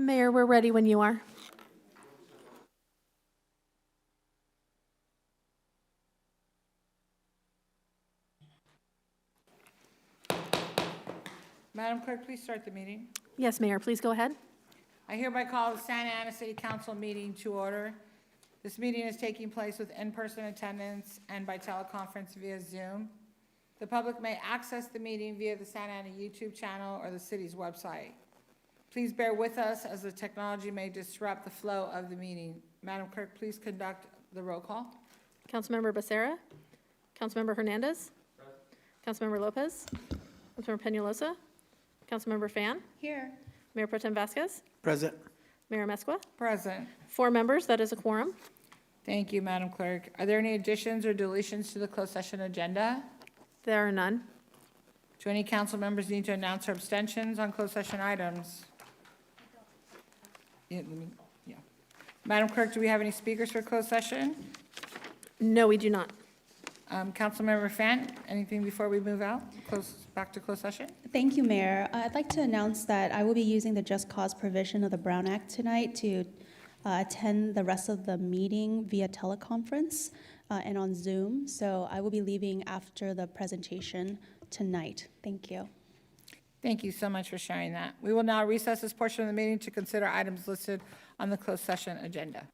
Mayor, we're ready when you are. Madam Clerk, please start the meeting. Yes, Mayor, please go ahead. I hereby call the Santa Ana City Council meeting to order. This meeting is taking place with in-person attendance and by teleconference via Zoom. The public may access the meeting via the Santa Ana YouTube channel or the city's website. Please bear with us as the technology may disrupt the flow of the meeting. Madam Clerk, please conduct the roll call. Councilmember Becerra. Councilmember Hernandez. Councilmember Lopez. Councilmember Peñalosa. Councilmember Fan. Here. Mayor Pro Tem Vasquez. Present. Mayor Mesqua. Present. 4 members, that is a quorum. Thank you, Madam Clerk. Are there any additions or deletions to the closed session agenda? There are none. Do any council members need to announce their abstentions on closed session items? Yeah. Madam Clerk, do we have any speakers for closed session? No, we do not. Councilmember Fan, anything before we move out? Back to closed session? Thank you, Mayor. I'd like to announce that I will be using the Just Cause provision of the Brown Act tonight to attend the rest of the meeting via teleconference and on Zoom. So I will be leaving after the presentation tonight. Thank you. Thank you so much for sharing that. We will now recess this portion of the meeting to consider items listed on the closed session agenda.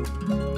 Ooh.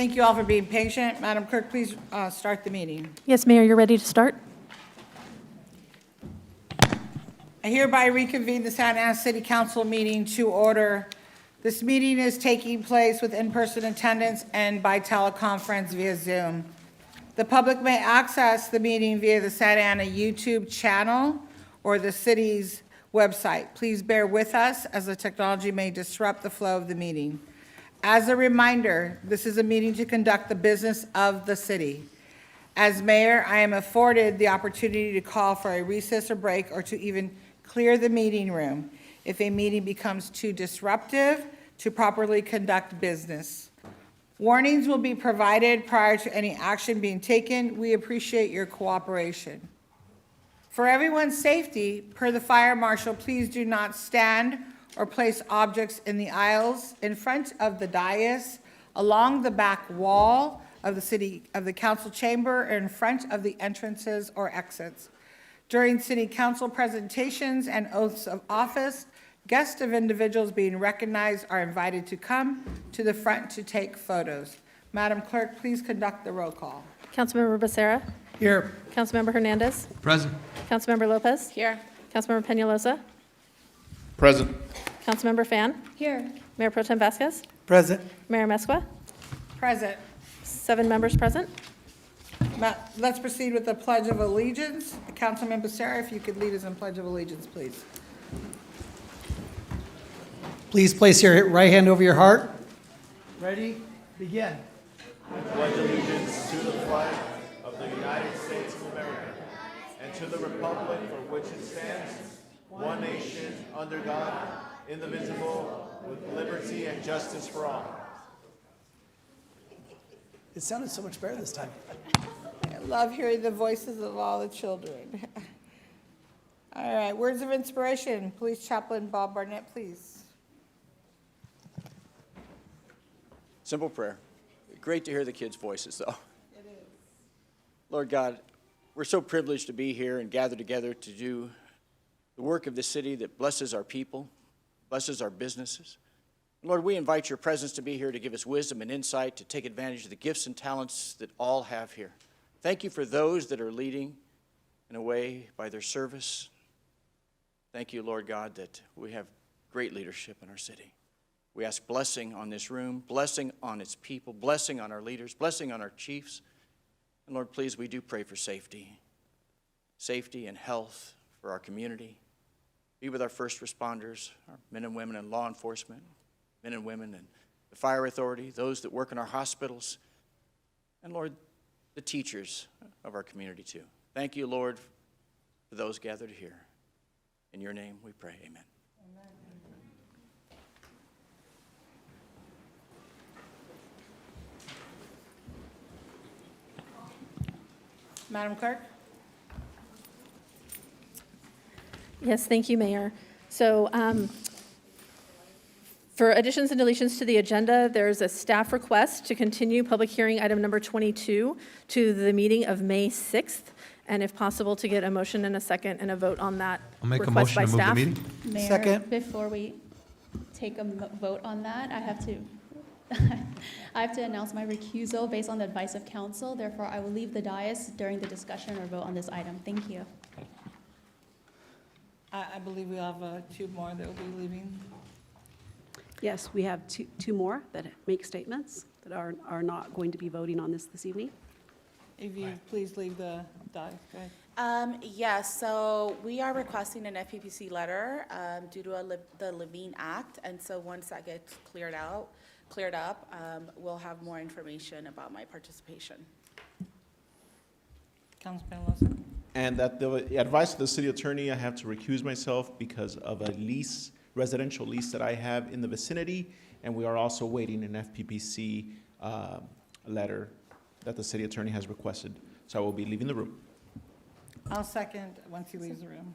Thank you all for being patient. Madam Clerk, please start the meeting. Yes, Mayor, you're ready to start? I hereby reconvene the Santa Ana City Council meeting to order. This meeting is taking place with in-person attendance and by teleconference via Zoom. The public may access the meeting via the Santa Ana YouTube channel or the city's website. Please bear with us as the technology may disrupt the flow of the meeting. As a reminder, this is a meeting to conduct the business of the city. As mayor, I am afforded the opportunity to call for a recess or break or to even clear the meeting room if a meeting becomes too disruptive to properly conduct business. Warnings will be provided prior to any action being taken. We appreciate your cooperation. For everyone's safety, per the fire marshal, please do not stand or place objects in the aisles, in front of the dais, along the back wall of the council chamber, or in front of the entrances or exits. During city council presentations and oaths of office, guests of individuals being recognized are invited to come to the front to take photos. Madam Clerk, please conduct the roll call. Councilmember Becerra? Here. Councilmember Hernandez? Present. Councilmember Lopez? Here. Councilmember Peñalosa? Present. Councilmember Fan? Here. Mayor Pro Tem Vasquez? Present. Mayor Mesqua? Present. 7 members present. Let's proceed with the Pledge of Allegiance. Councilman Becerra, if you could lead us in Pledge of Allegiance, please. Please place your right hand over your heart. Ready? Begin. Pledge allegiance to the flag of the United States of America and to the republic for which it stands, one nation, under God, indivisible, with liberty and justice for all. It sounded so much better this time. I love hearing the voices of all the children. All right, words of inspiration. Police Chaplain Bob Barnett, please. Simple prayer. Great to hear the kids' voices, though. It is. Lord God, we're so privileged to be here and gather together to do the work of the city that blesses our people, blesses our businesses. Lord, we invite your presence to be here to give us wisdom and insight, to take advantage of the gifts and talents that all have here. Thank you for those that are leading in a way by their service. Thank you, Lord God, that we have great leadership in our city. We ask blessing on this room, blessing on its people, blessing on our leaders, blessing on our chiefs. And Lord, please, we do pray for safety and health for our community. Be with our first responders, our men and women in law enforcement, men and women in the fire authority, those that work in our hospitals, and Lord, the teachers of our community too. Thank you, Lord, for those gathered here. In your name we pray, amen. Madam Clerk? Yes, thank you, Mayor. So for additions and deletions to the agenda, there's a staff request to continue public hearing item number 22 to the meeting of May 6th, and if possible, to get a motion and a second and a vote on that I'll make a request motion by to move the staff. meeting. Mayor, Second. before we take a vote on that, I have to I have to announce my recusal based on the advice of counsel. Therefore, I will leave the dais during the discussion or vote on this item. Thank you. I believe we have 2 more that will be leaving. Yes, we have two more that make statements that are not going to be voting on this evening. If you please leave the dais. Go ahead. Yes, so we are requesting an FPPC letter due to the Levine Act, and so once that gets cleared up, we'll have more information about my participation. Councilman Peñalosa? And that the advice of the city attorney, I have to recuse myself because of a residential lease that I have in the vicinity, and we are also waiting an FPPC letter that the city attorney has requested. So I will be leaving the room. I'll second once he leaves the room.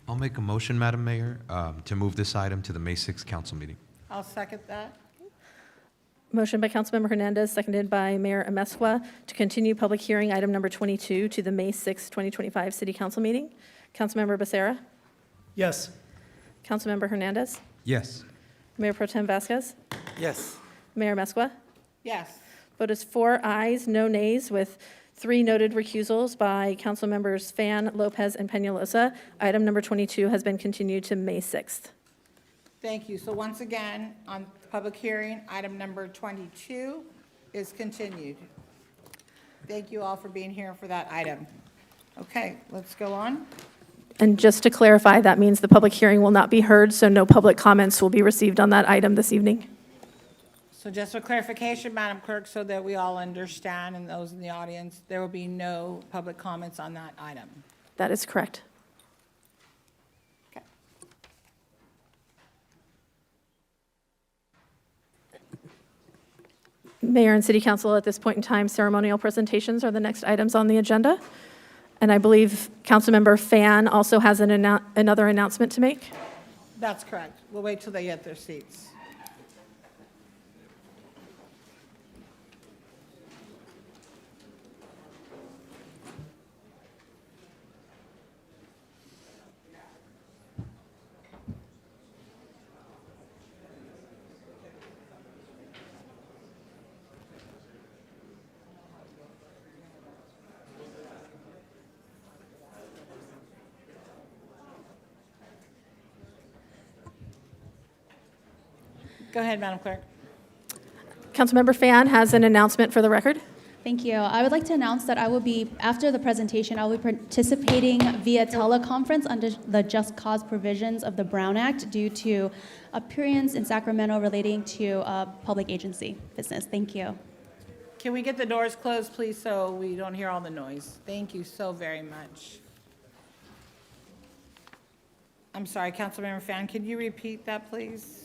I'll make a motion, Madam Mayor, to move this item to the May 6th council meeting. I'll second that. Motion by Councilmember Hernandez, seconded by Mayor Amesqua, to continue public hearing item number 22 to the May 6, 2025 City Council meeting. Councilmember Becerra? Yes. Councilmember Hernandez, Yes. Mayor Pro Tem Vasquez, Yes. Mayor Mescua. Yes. Vote is 4 ayes, no nays, with 3 noted recusals by Councilmembers Fan, Lopez, and Peñalosa. Item number 22 has been continued to May 6th. Thank you. So once again, on public hearing, item number 22 is continued. Thank you all for being here for that item. Okay, let's go on. And just to clarify, that means the public hearing will not be heard, so no public comments will be received on that item this evening. So just for clarification, Madam Clerk, so that we all understand and those in the audience, there will be no public comments on that item. That is correct. Okay. Mayor and City Council, at this point in time, ceremonial presentations are the next items on the agenda. And I believe Councilmember Fan also has another announcement to make. That's correct. We'll wait till they get their seats. Go ahead, Madam Clerk. Councilmember Fan has an announcement for the record. Thank you. I would like to announce that I will be, after the presentation, I will be participating via teleconference under the Just Cause provisions of the Brown Act due to appearance in Sacramento relating to public agency business. Thank you. Can we get the doors closed, please, so we don't hear all the noise? Thank you so very much. I'm sorry, Councilmember Fan, can you repeat that, please?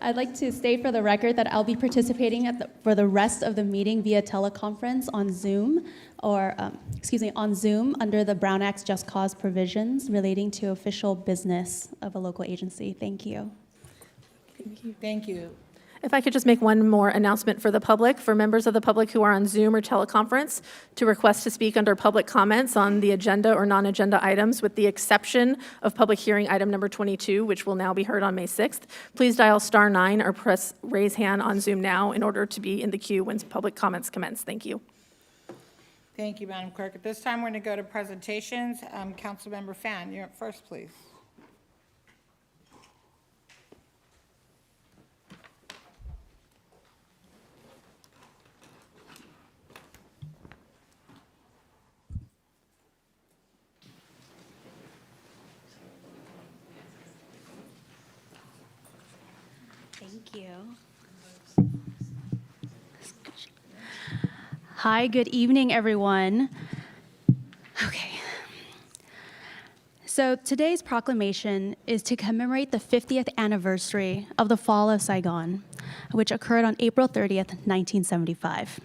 I'd like to state for the record that I'll be participating for the rest of the meeting via teleconference on Zoom, on Zoom under the Brown Act's Just Cause provisions relating to official business of a local agency. Thank you. Thank you. If I could just make one more announcement for the public, for members of the public who are on Zoom or teleconference, to request to speak under public comments on the agenda or non-agenda items, with the exception of public hearing item number 22, which will now be heard on May 6th. Please dial *9 or press raise hand on Zoom now in order to be in the queue when public comments commence. Thank you. Thank you, Madam Clerk. At this time, we're going to go to presentations. Councilmember Fan, you're up first, please. Thank you. Hi, good evening, everyone. Okay. So today's proclamation is to commemorate the 50th anniversary of the fall of Saigon, which occurred on April 30th, 1975.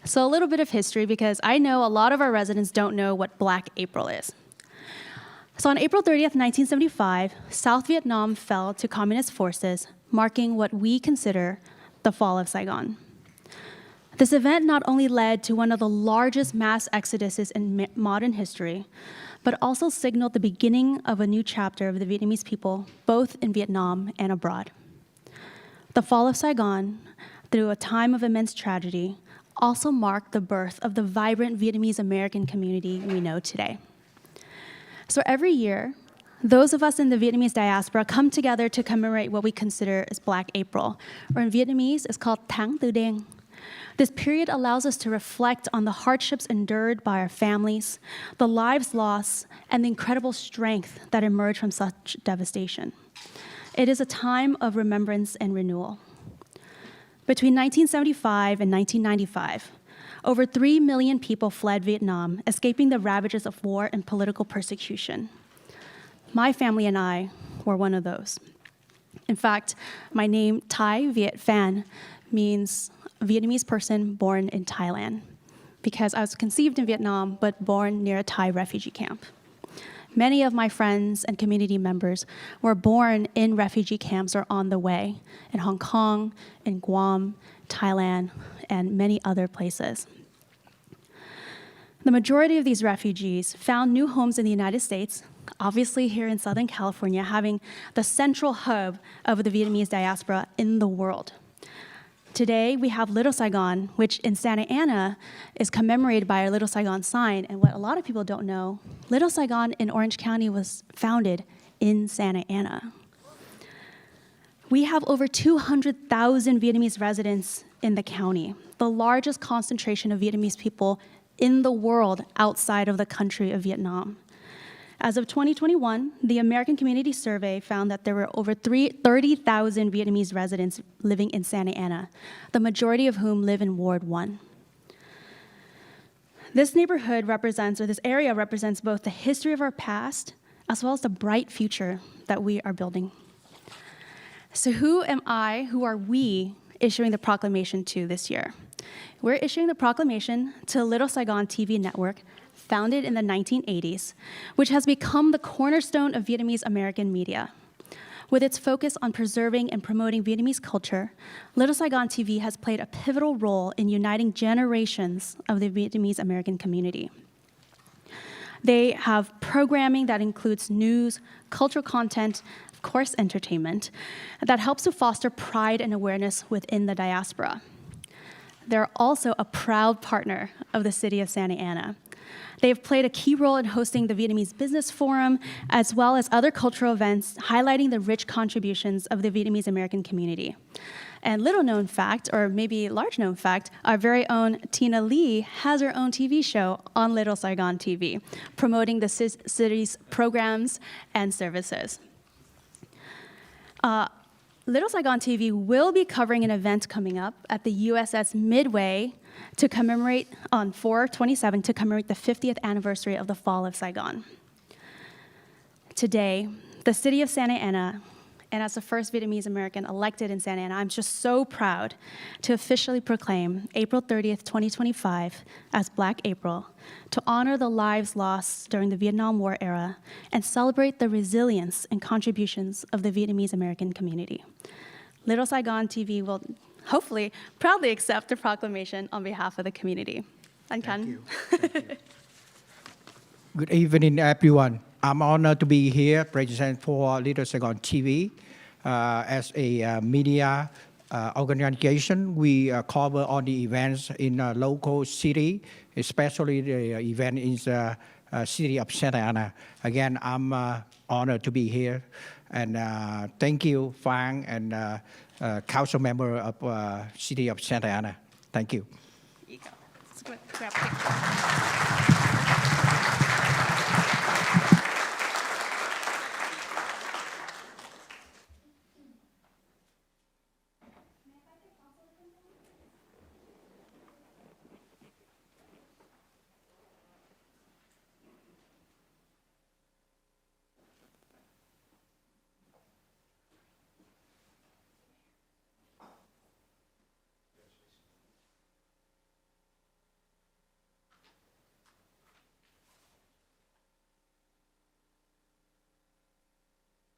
So a little bit of history, because I know a lot of our residents don't know what Black April is. So on April 30th, 1975, South Vietnam fell to communist forces, marking what we consider the fall of Saigon. This event not only led to one of the largest mass exoduses in modern history, but also signaled the beginning of a new chapter of the Vietnamese people, both in Vietnam and abroad. The fall of Saigon, through a time of immense tragedy, also marked the birth of the vibrant Vietnamese American community we know today. So every year, those of us in the Vietnamese diaspora come together to commemorate what we consider as Black April, or in Vietnamese, it's called Tháng Tư Đen. This period allows us to reflect on the hardships endured by our families, the lives lost, and the incredible strength that emerged from such devastation. It is a time of remembrance and renewal. Between 1975 and 1995, over 3 million people fled Vietnam, escaping the ravages of war and political persecution. My family and I were one of those. In fact, my name, Thai Viet Phan, means Vietnamese person born in Thailand, because I was conceived in Vietnam, but born near a Thai refugee camp. Many of my friends and community members were born in refugee camps or on the way, in Hong Kong, in Guam, Thailand, and many other places. The majority of these refugees found new homes in the United States, obviously here in Southern California, having the central hub of the Vietnamese diaspora in the world. Today, we have Little Saigon, which in Santa Ana is commemorated by our Little Saigon sign. And what a lot of people don't know, Little Saigon in Orange County was founded in Santa Ana. We have over 200,000 Vietnamese residents in the county, the largest concentration of Vietnamese people in the world outside of the country of Vietnam. As of 2021, the American Community Survey found that there were over 30,000 Vietnamese residents living in Santa Ana, the majority of whom live in Ward 1. This neighborhood represents, or this area represents both the history of our past as well as the bright future that we are building. So who am I, who are we issuing the proclamation to this year? We're issuing the proclamation to Little Saigon TV Network, founded in the 1980s, which has become the cornerstone of Vietnamese American media. With its focus on preserving and promoting Vietnamese culture, Little Saigon TV has played a pivotal role in uniting generations of the Vietnamese American community. They have programming that includes news, cultural content, of course, entertainment, that helps to foster pride and awareness within the diaspora. They're also a proud partner of the city of Santa Ana. They've played a key role in hosting the Vietnamese Business Forum, as well as other cultural events highlighting the rich contributions of the Vietnamese American community. And little known fact, or maybe large known fact, our very own Tina Lee has her own TV show on Little Saigon TV, promoting the city's programs and services. Little Saigon TV will be covering an event coming up at the USS Midway to commemorate on 4/27 to commemorate the 50th anniversary of the fall of Saigon. Today, the city of Santa Ana, and as the first Vietnamese American elected in Santa Ana, I'm just so proud to officially proclaim April 30th, 2025 as Black April, to honor the lives lost during the Vietnam War era and celebrate the resilience and contributions of the Vietnamese American community. Little Saigon TV will hopefully proudly accept the proclamation on behalf of the community. And Ken. Good evening, everyone. I'm honored to be here, present for Little Saigon TV. As a media organization, we cover all the events in a local city, especially the event in the city of Santa Ana. Again, I'm honored to be here. And thank you, Fang, and council member of city of Santa Ana. Thank you. Here you go. Let's go grab a picture.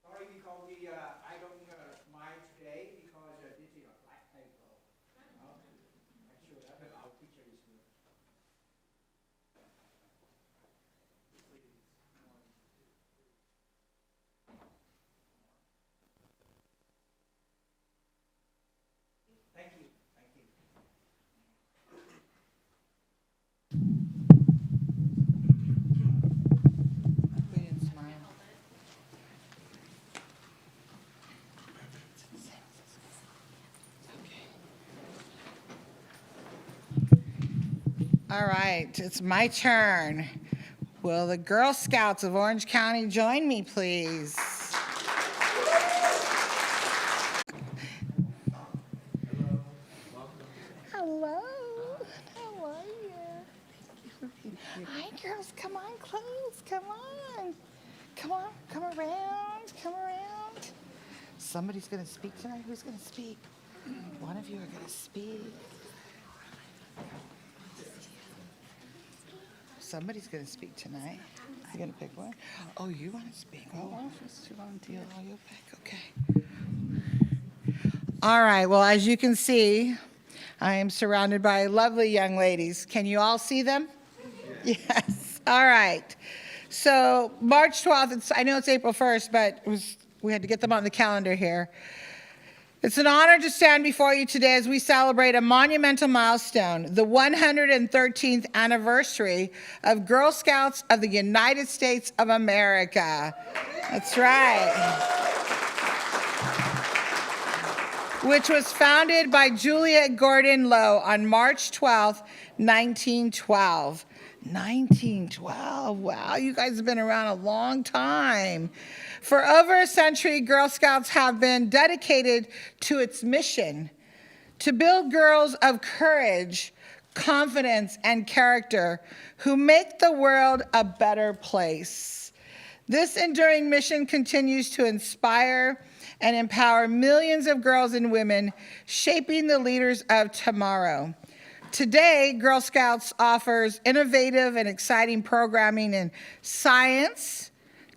Sorry, because I don't mind today because this is a black paper. Make sure that our picture is good. Thank you. Thank you. We didn't smile. All right, it's my turn. Will the Girl Scouts of Orange County join me, please? Hello, how are you? Hi, girls, come on close, come on. Come on, come around, come around. Somebody's gonna speak tonight, who's gonna speak? One of you are gonna speak. Somebody's gonna speak tonight. You gonna pick one? Oh, you wanna speak? Oh, just to volunteer. Oh, you'll pick, okay. All right, well, as you can see, I am surrounded by lovely young ladies. Can you all see them? Yes. All right. So March 12th, I know it's April 1st, but we had to get them on the calendar here. It's an honor to stand before you today as we celebrate a monumental milestone, the 113th anniversary of Girl Scouts of the United States of America. That's right. Which was founded by Juliet Gordon Low on March 12th, 1912. 1912, wow, you guys have been around a long time. For over a century, Girl Scouts have been dedicated to its mission to build girls of courage, confidence, and character who make the world a better place. This enduring mission continues to inspire and empower millions of girls and women, shaping the leaders of tomorrow. Today, Girl Scouts offers innovative and exciting programming in science,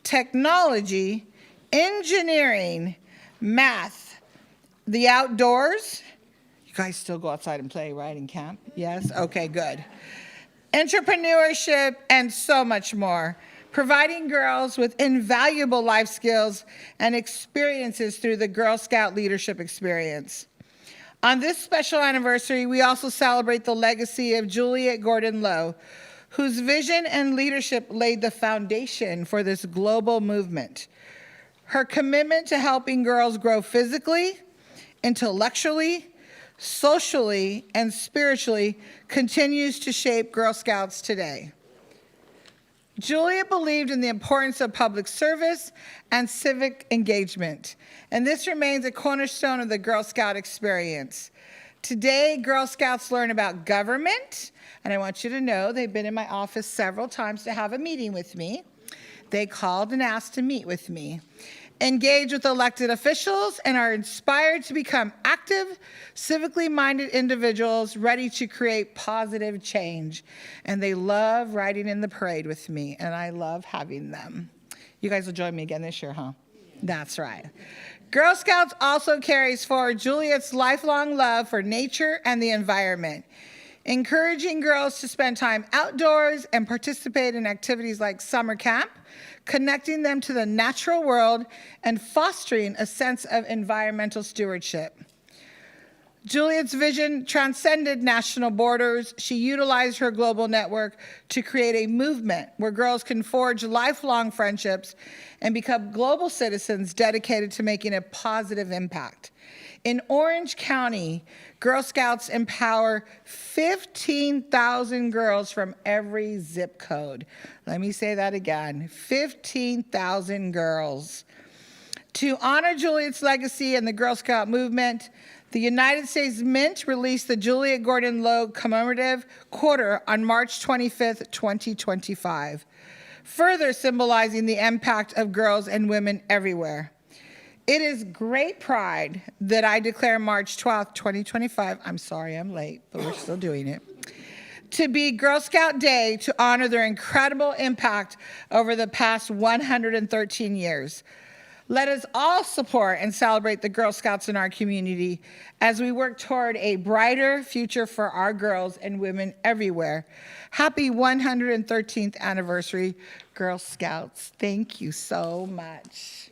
technology, engineering, math, the outdoors. You guys still go outside and play, right, in camp? Yes? Okay, good. Entrepreneurship, and so much more, providing girls with invaluable life skills and experiences through the Girl Scout leadership experience. On this special anniversary, we also celebrate the legacy of Juliet Gordon Low, whose vision and leadership laid the foundation for this global movement. Her commitment to helping girls grow physically, intellectually, socially, and spiritually continues to shape Girl Scouts today. Juliet believed in the importance of public service and civic engagement, and this remains a cornerstone of the Girl Scout experience. Today, Girl Scouts learn about government, and I want you to know they've been in my office several times to have a meeting with me. They called and asked to meet with me. Engage with elected officials and are inspired to become active, civically minded individuals ready to create positive change. And they love riding in the parade with me, and I love having them. You guys will join me again this year, huh? That's right. Girl Scouts also carries forward Juliet's lifelong love for nature and the environment, encouraging girls to spend time outdoors and participate in activities like summer camp, connecting them to the natural world, and fostering a sense of environmental stewardship. Juliet's vision transcended national borders. She utilized her global network to create a movement where girls can forge lifelong friendships and become global citizens dedicated to making a positive impact. In Orange County, Girl Scouts empower 15,000 girls from every zip code. Let me say that again, 15,000 girls. To honor Juliet's legacy and the Girl Scout movement, the United States Mint released the Juliet Gordon Low Commemorative Quarter on March 25th, 2025, further symbolizing the impact of girls and women everywhere. It is great pride that I declare March 12th, 2025, I'm sorry I'm late, but we're still doing it, to be Girl Scout Day to honor their incredible impact over the past 113 years. Let us all support and celebrate the Girl Scouts in our community as we work toward a brighter future for our girls and women everywhere. Happy 113th anniversary, Girl Scouts. Thank you so much.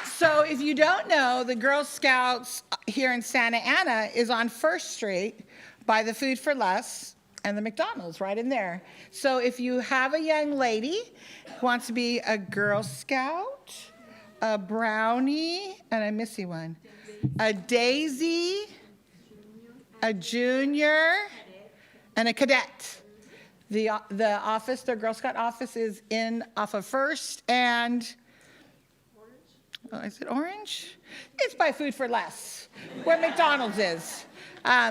So if you don't know, the Girl Scouts here in Santa Ana is on 1st Street by the Food for Less and the McDonald's right in there. So if you have a young lady who wants to be a Girl Scout, a brownie, and I'm missing one, a daisy, a junior, and a cadet. The office, the Girl Scout office is off of 1st and, oh, is it Orange? It's by Food for Less, where McDonald's is.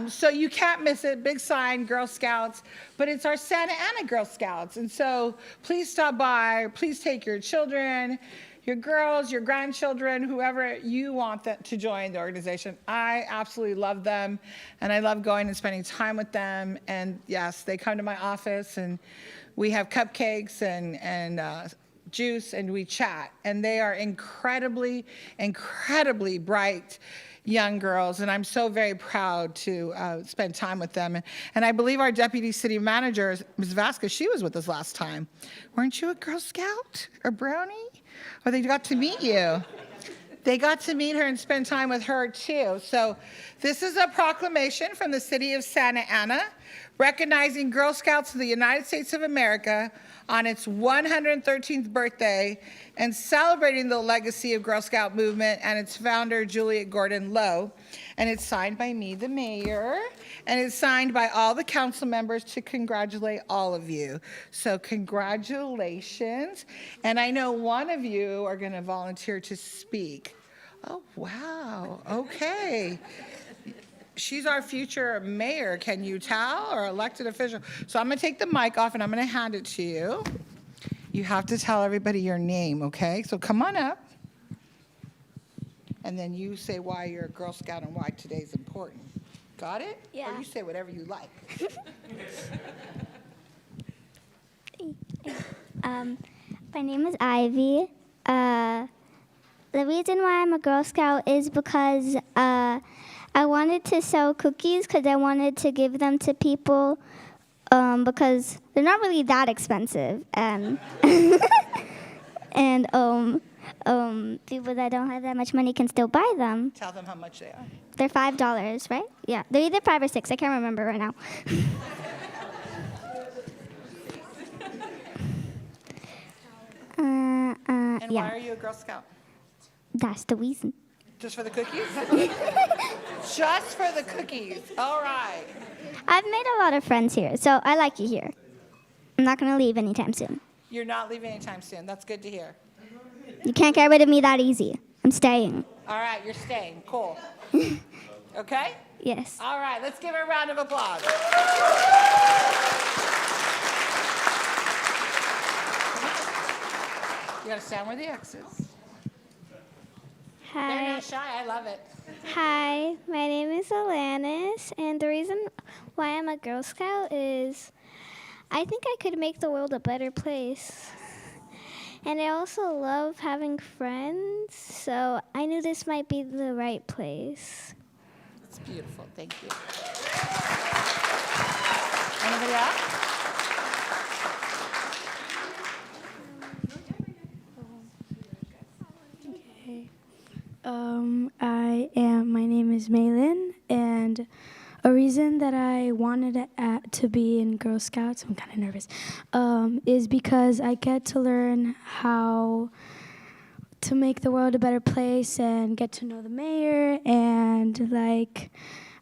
So you can't miss it, big sign, Girl Scouts, but it's our Santa Ana Girl Scouts. And so please stop by, please take your children, your girls, your grandchildren, whoever you want to join the organization. I absolutely love them, and I love going and spending time with them. And yes, they come to my office, and we have cupcakes and juice, and we chat. And they are incredibly, incredibly bright young girls, and I'm so very proud to spend time with them. And I believe our Deputy City Manager, Ms. Vasquez, she was with us last time. Weren't you a Girl Scout or Brownie? Or they got to meet you. They got to meet her and spend time with her too. So this is a proclamation from the city of Santa Ana recognizing Girl Scouts of the United States of America on its 113th birthday and celebrating the legacy of Girl Scout movement and its founder, Juliet Gordon Lowe. And it's signed by me, the mayor, and it's signed by all the council members to congratulate all of you. So congratulations. And I know one of you are gonna volunteer to speak. Oh, wow, okay. She's our future mayor, can you tell, or elected official. So I'm gonna take the mic off and I'm gonna hand it to you. You have to tell everybody your name, okay? So come on up. And then you say why you're a Girl Scout and why today's important. Got it? Yeah. Or you say whatever you like. My name is Ivy. The reason why I'm a Girl Scout is because I wanted to sell cookies because I wanted to give them to people because they're not really that expensive. And people that don't have that much money can still buy them. Tell them how much they are. They're $5, right? Yeah, they're either 5 or 6. I can't remember right now. And yeah, why are you a Girl Scout? that's the reason. Just for the cookies? Just for the cookies. All right. I've made a lot of friends here, so I like it here. I'm not gonna leave anytime soon. You're not leaving anytime soon. That's good to hear. You can't get rid of me that easy. I'm staying. All right, you're staying. Cool. Okay? Yes. All right, let's give her a round of applause. You gotta stand where the X is. They're Hi. not shy. I love it. Hi, my name is Alanis, and the reason why I'm a Girl Scout is I think I could make the world a better place. And I also love having friends, so I knew this might be the right place. It's beautiful. Thank you. Anybody else? My name is Maylin, and a reason that I wanted to be in Girl Scouts, I'm kind of nervous, is because I get to learn how to make the world a better place and get to know the mayor, and like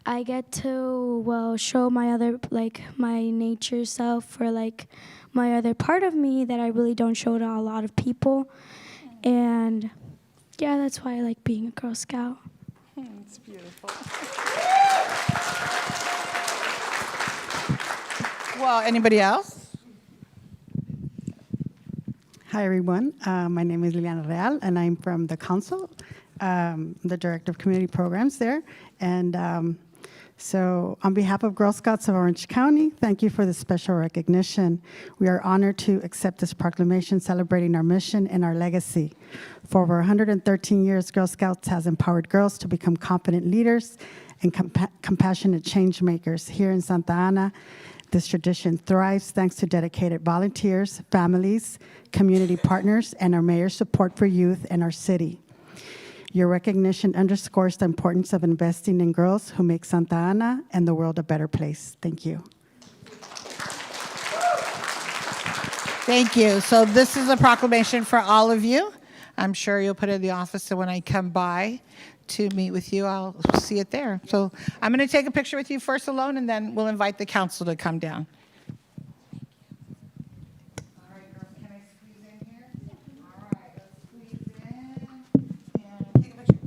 I get to show my other my nature self for my other part of me that I really don't show to a lot of people, and yeah, that's why I like being a Girl Scout. It's beautiful. Well, anybody else? Hi, everyone. My name is Liliana Real, and I'm from the council, the Director of Community Programs there. And so on behalf of Girl Scouts of Orange County, thank you for this special recognition. We are honored to accept this proclamation celebrating our mission and our legacy. For over 113 years, Girl Scouts has empowered girls to become confident leaders and compassionate change makers. Here in Santa Ana, this tradition thrives thanks to dedicated volunteers, families, community partners, and our mayor's support for youth in our city. Your recognition underscores the importance of investing in girls who make Santa Ana and the world a better place. Thank you. Thank you. So this is a proclamation for all of you. I'm sure you'll put it in the office, so when I come by to meet with you, I'll see it there. So I'm going to take a picture with you first alone, and then we'll invite the council to come down. All right, girls, can I squeeze in here? All right, let's squeeze in and take a picture.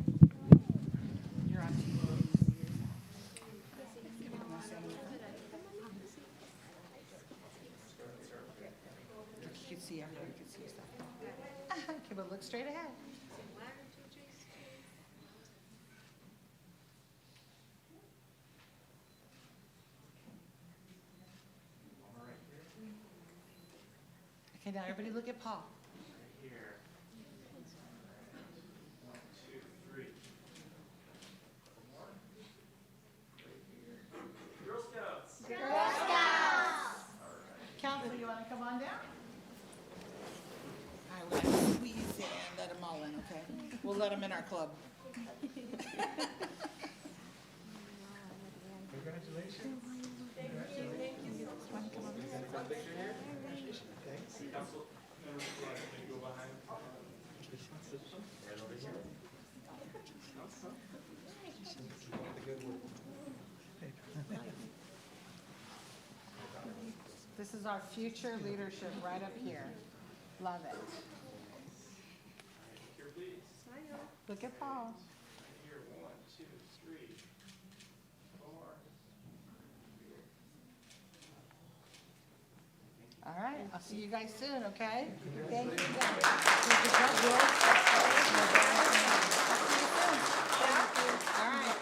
You're on TV. You can see everyone. You can see yourself. Okay, but look straight ahead. Okay, now everybody look at Paul. in our club. This is our future leadership right up here. Love it. Look at Paul. All right, I'll see you guys soon, okay? Thank you. All right.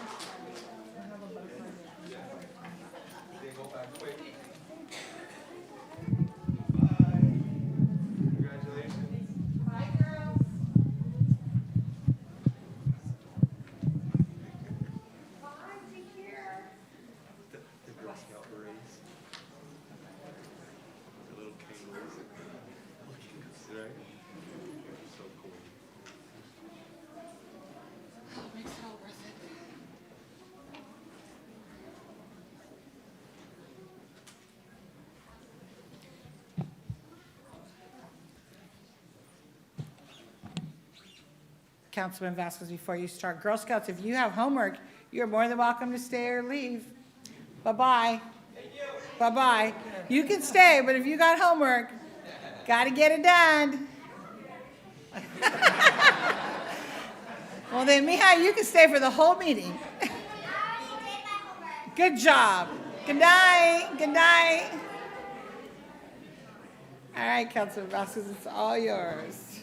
Bye, girls. Bye, take care. Makes it all worth it. Councilman Vasquez, before you start, Girl Scouts, if you have homework, you're more than welcome to stay or leave. Bye-bye. Bye-bye. You can stay, but if you got homework, got to get it done. Well, then, Mija, you can stay for the whole meeting. Good job. Good night. Good night. All right, Councilman Vasquez, it's all yours.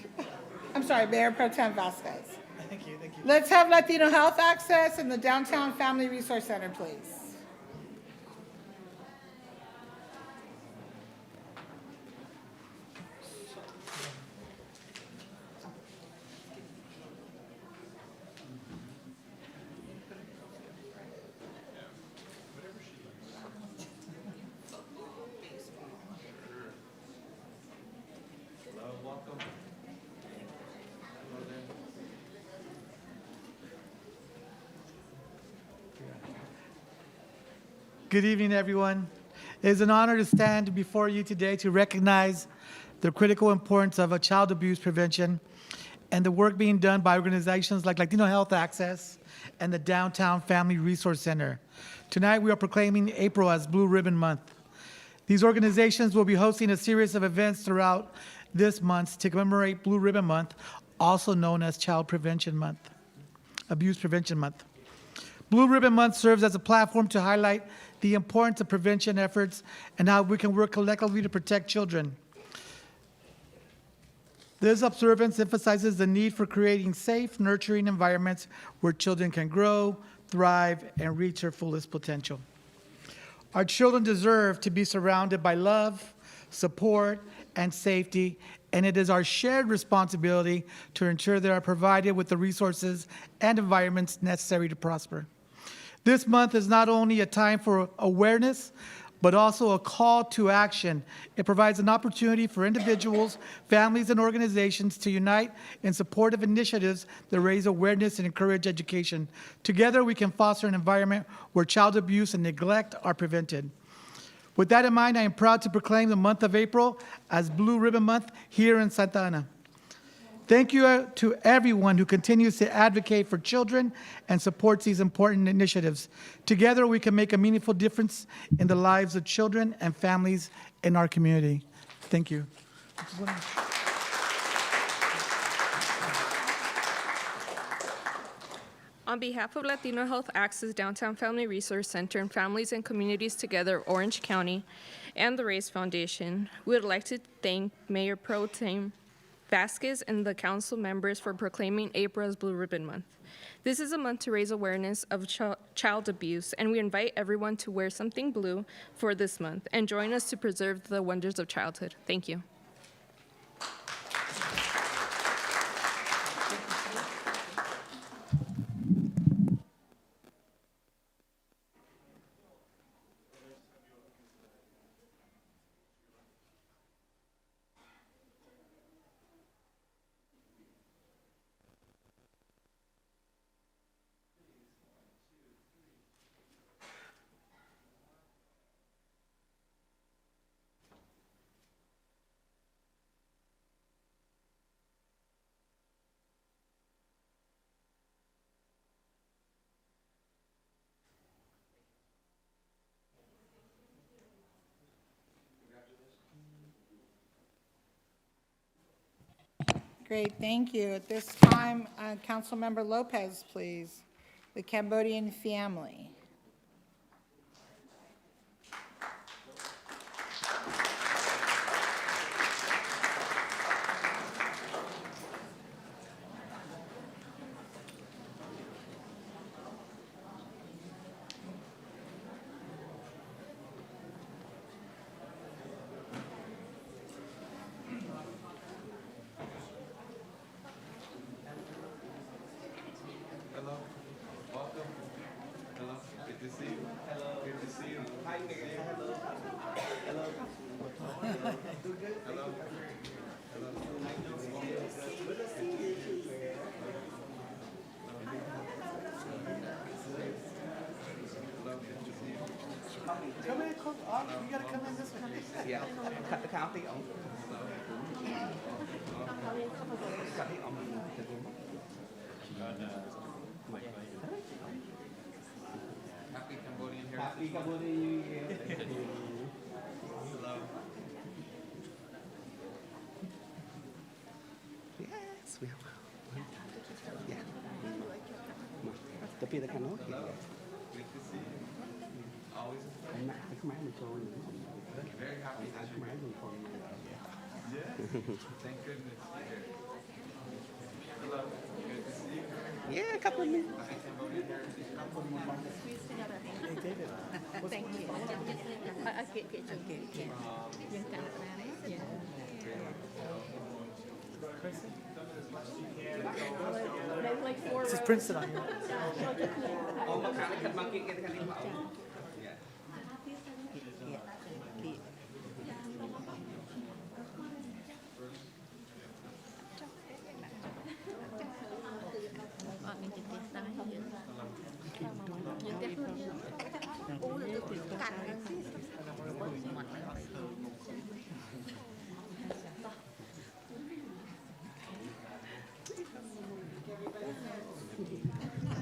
I'm sorry, Mayor Pro Tem Vasquez. Thank you, thank you. Let's have Latino Health Access in the Downtown Family Resource Center, please. Good evening, everyone. It is an honor to stand before you today to recognize the critical importance of child abuse prevention and the work being done by organizations like Latino Health Access and the Downtown Family Resource Center. Tonight, we are proclaiming April as Blue Ribbon Month. These organizations will be hosting a series of events throughout this month to commemorate Blue Ribbon Month, also known as Child Prevention Month, Abuse Prevention Month. Blue Ribbon Month serves as a platform to highlight the importance of prevention efforts and how we can work collectively to protect children. This observance emphasizes the need for creating safe, nurturing environments where children can grow, thrive, and reach their fullest potential. Our children deserve to be surrounded by love, support, and safety, and it is our shared responsibility to ensure they are provided with the resources and environments necessary to prosper. This month is not only a time for awareness, but also a call to action. It provides an opportunity for individuals, families, and organizations to unite in support of initiatives that raise awareness and encourage education. Together, we can foster an environment where child abuse and neglect are prevented. With that in mind, I am proud to proclaim the month of April as Blue Ribbon Month here in Santa Ana. Thank you to everyone who continues to advocate for children and supports these important initiatives. Together, we can make a meaningful difference in the lives of children and families in our community. Thank you. On behalf of Latino Health Access Downtown Family Resource Center and Families and Communities Together, Orange County, and the Race Foundation, we would like to thank Mayor Pro Tem Vasquez and the council members for proclaiming April as Blue Ribbon Month. This is a month to raise awareness of child abuse, and we invite everyone to wear something blue for this month and join us to preserve the wonders of childhood. Thank you. Great, thank you. At this time, Councilmember Lopez, please. The Cambodian family. Hello, welcome. Hello, good to see you. Hello, good to see you. Hi, nigga. Hello. Hello. Hello. Hello. Come in, come on. You gotta come in this way. Yeah, cut the county on. Happy Cambodian Heritage. Happy Cambodian New Year. Hello. Yes, we have. Yeah. Tapi ada kan okay. Good to see you. Always. Very happy that you're here. Yeah. Thank goodness you're here. Hello. Good to see you. Yeah, a couple of minutes. Thank you. This is Princeton on here.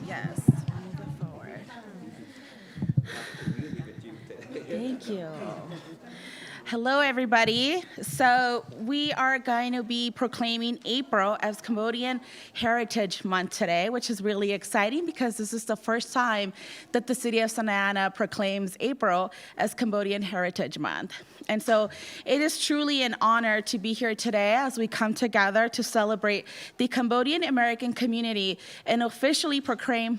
Yes, moving forward. Thank you. Hello, everybody. So we are going to be proclaiming April as Cambodian Heritage Month today, which is really exciting because this is the first time that the city of Santa Ana proclaims April as Cambodian Heritage Month. And so it is truly an honor to be here today as we come together to celebrate the Cambodian American community and officially proclaim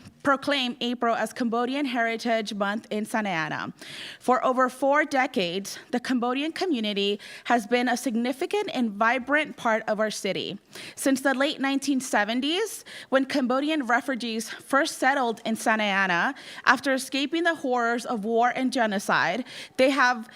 April as Cambodian Heritage Month in Santa Ana. For over 4 decades, the Cambodian community has been a significant and vibrant part of our city. Since the late 1970s, when Cambodian refugees first settled in Santa Ana after escaping the horrors of war and genocide, they have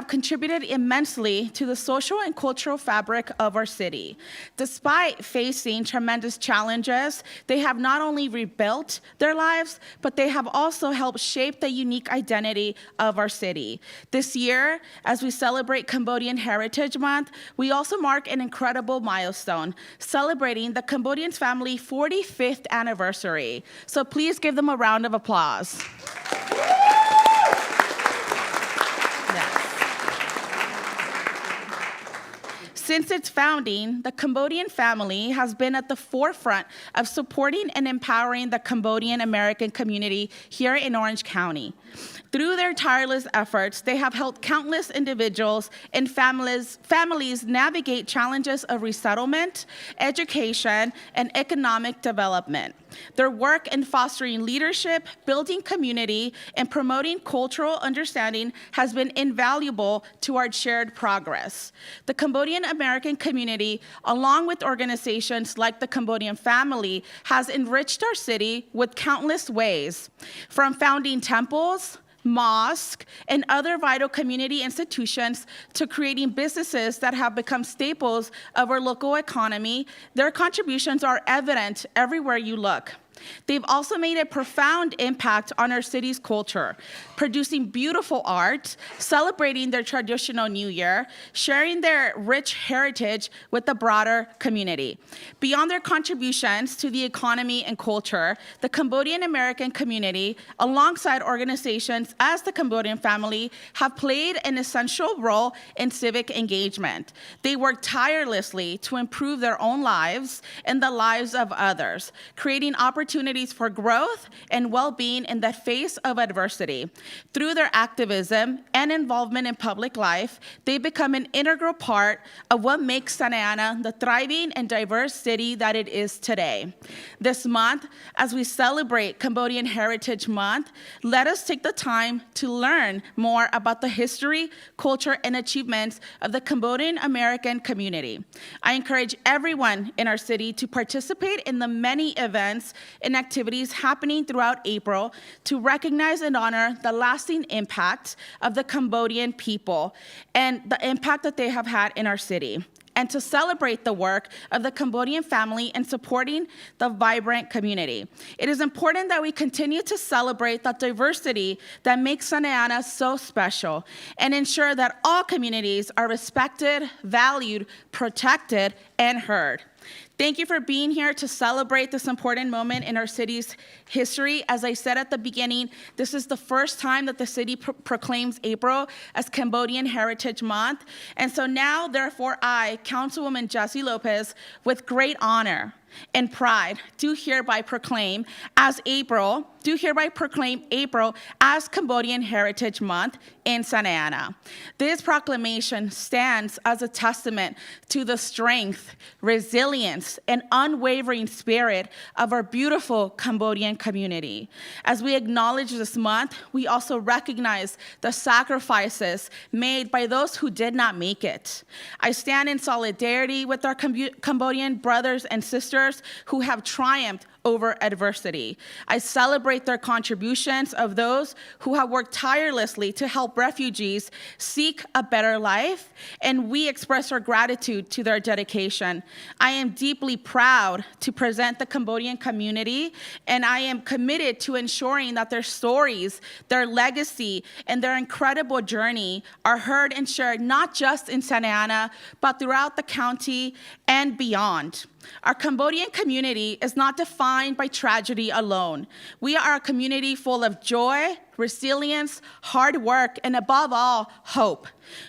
contributed immensely to the social and cultural fabric of our city. Despite facing tremendous challenges, they have not only rebuilt their lives, but they have also helped shape the unique identity of our city. This year, as we celebrate Cambodian Heritage Month, we also mark an incredible milestone, celebrating the Cambodian family 45th anniversary. So please give them a round of applause. Since its founding, the Cambodian family has been at the forefront of supporting and empowering the Cambodian American community here in Orange County. Through their tireless efforts, they have helped countless individuals and families navigate challenges of resettlement, education, and economic development. Their work in fostering leadership, building community, and promoting cultural understanding has been invaluable to our shared progress. The Cambodian American community, along with organizations like the Cambodian family, has enriched our city with countless ways, from founding temples, mosques, and other vital community institutions to creating businesses that have become staples of our local economy. Their contributions are evident everywhere you look. They've also made a profound impact on our city's culture, producing beautiful art, celebrating their traditional New Year, sharing their rich heritage with the broader community. Beyond their contributions to the economy and culture, the Cambodian American community, alongside organizations as the Cambodian family, have played an essential role in civic engagement. They work tirelessly to improve their own lives and the lives of others, creating opportunities for growth and well-being in the face of adversity. Through their activism and involvement in public life, they become an integral part of what makes Santa Ana the thriving and diverse city that it is today. This month, as we celebrate Cambodian Heritage Month, let us take the time to learn more about the history, culture, and achievements of the Cambodian American community. I encourage everyone in our city to participate in the many events and activities happening throughout April to recognize and honor the lasting impact of the Cambodian people and the impact that they have had in our city, and to celebrate the work of the Cambodian family in supporting the vibrant community. It is important that we continue to celebrate the diversity that makes Santa Ana so special and ensure that all communities are respected, valued, protected, and heard. Thank you for being here to celebrate this important moment in our city's history. As I said at the beginning, this is the first time that the city proclaims April as Cambodian Heritage Month. And so now, therefore, I, Councilwoman Jessie Lopez, with great honor and pride, do hereby proclaim April as Cambodian Heritage Month in Santa Ana. This proclamation stands as a testament to the strength, resilience, and unwavering spirit of our beautiful Cambodian community. As we acknowledge this month, we also recognize the sacrifices made by those who did not make it. I stand in solidarity with our Cambodian brothers and sisters who have triumphed over adversity. I celebrate their contributions of those who have worked tirelessly to help refugees seek a better life, and we express our gratitude to their dedication. I am deeply proud to present the Cambodian community, and I am committed to ensuring that their stories, their legacy, and their incredible journey are heard and shared not just in Santa Ana, but throughout the county and beyond. Our Cambodian community is not defined by tragedy alone. We are a community full of joy, resilience, hard work, and above all, hope.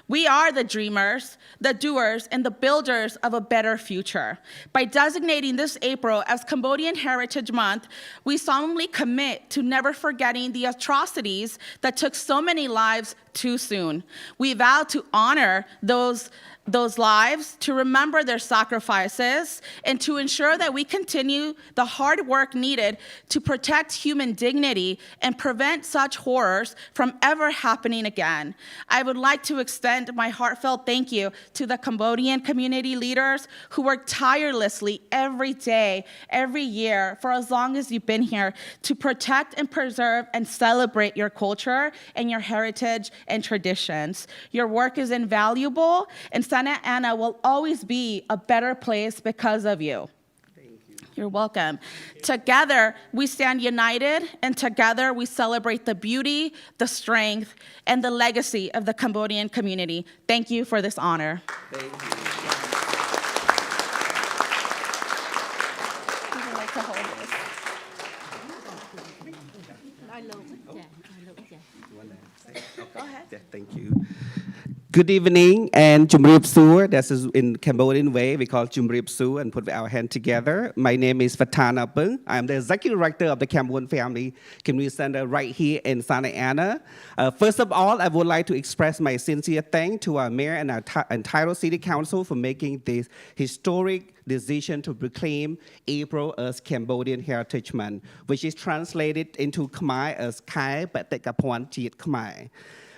We are the dreamers, the doers, and the builders of a better future. By designating this April as Cambodian Heritage Month, we solemnly commit to never forgetting the atrocities that took so many lives too soon. We vow to honor those lives, to remember their sacrifices, and to ensure that we continue the hard work needed to protect human dignity and prevent such horrors from ever happening again. I would like to extend my heartfelt thank you to the Cambodian community leaders who work tirelessly every day, every year, for as long as you've been here, to protect and preserve and celebrate your culture and your heritage and traditions. Your work is invaluable, and Santa Ana will always be a better place because of you. Thank you. You're welcome. Together, we stand united, and together we celebrate the beauty, the strength, and the legacy of the Cambodian community. Thank you for this honor. Thank you. Would you like to hold this? Go ahead. Yeah, thank you. Good evening and Jumrip Su. This is in Cambodian way. We call Jumrip Su and put our hand together. My name is Fatana Pung. I'm the executive director of the Cambodian Family Community Center right here in Santa Ana. First of all, I would like to express my sincere thanks to our mayor and our entire city council for making this historic decision to proclaim April as Cambodian Heritage Month, which is translated into Khmer as Khai Batekapon Chiet Khmer.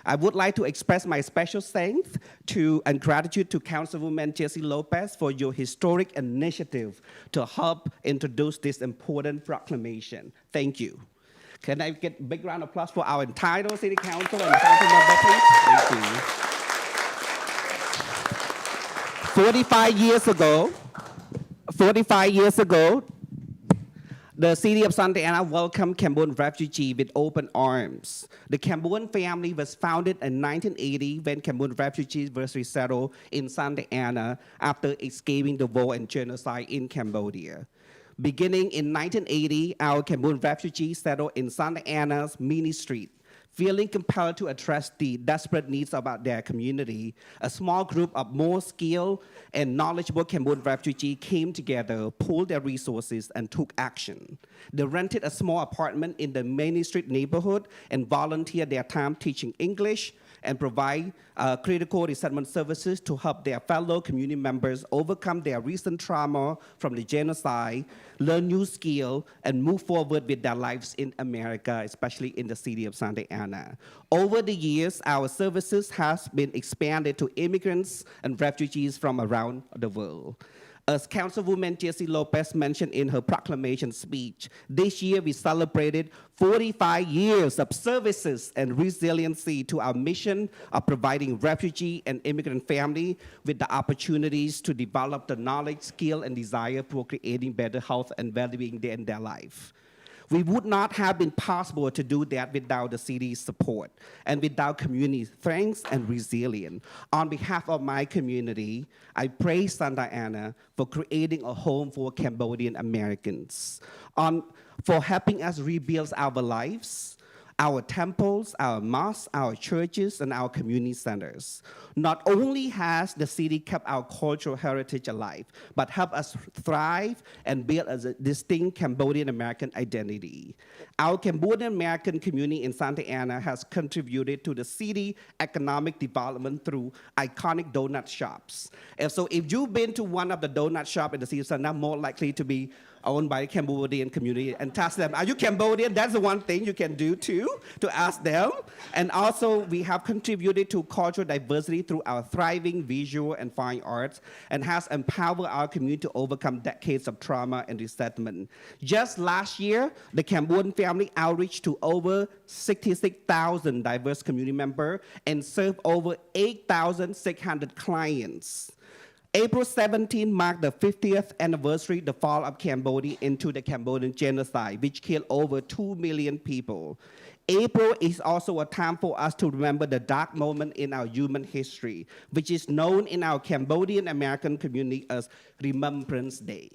I would like to express my special thanks and gratitude to Councilwoman Jessie Lopez for your historic initiative to help introduce this important proclamation. Thank you. Can I get a big round of applause for our entire City Council and Council member, please? Thank you. 45 years ago, The city of Santa Ana welcomed Cambodian refugees with open arms. The Cambodian family was founded in 1980 when Cambodian refugees were resettled in Santa Ana after escaping the war and genocide in Cambodia. Beginning in 1980, our Cambodian refugees settled in Santa Ana's mini street. Feeling compelled to address the desperate needs of their community, a small group of more skilled and knowledgeable Cambodian refugees came together, pooled their resources, and took action. They rented a small apartment in the Main Street neighborhood and volunteered their time teaching English and provide critical resettlement services to help their fellow community members overcome their recent trauma from the genocide, learn new skills, and move forward with their lives in America, especially in the city of Santa Ana. Over the years, our services have been expanded to immigrants and refugees from around the world. As Councilwoman Jessie Lopez mentioned in her proclamation speech, this year we celebrated 45 years of services and resiliency to our mission of providing refugee and immigrant families with the opportunities to develop the knowledge, skill, and desire for creating better health and well-being in their life. We would not have been possible to do that without the city's support and without community strength and resilience. On behalf of my community, I praise Santa Ana for creating a home for Cambodian Americans, for helping us rebuild our lives, our temples, our mosques, our churches, and our community centers. Not only has the city kept our cultural heritage alive, but helped us thrive and build a distinct Cambodian American identity. Our Cambodian American community in Santa Ana has contributed to the city economic development through iconic donut shops. And so if you've been to one of the donut shops in the city of Santa Ana, more likely to be owned by the Cambodian community, and ask them, are you Cambodian? That's the one thing you can do too, to ask them. And also, we have contributed to cultural diversity through our thriving visual and fine arts, and has empowered our community to overcome decades of trauma and resettlement. Just last year, the Cambodian family outreached to over 66,000 diverse community members and served over 8,600 clients. April 17 marked the 50th anniversary of the fall of Cambodia into the Cambodian genocide, which killed over 2 million people. April is also a time for us to remember the dark moment in our human history, which is known in our Cambodian American community as Remembrance Day.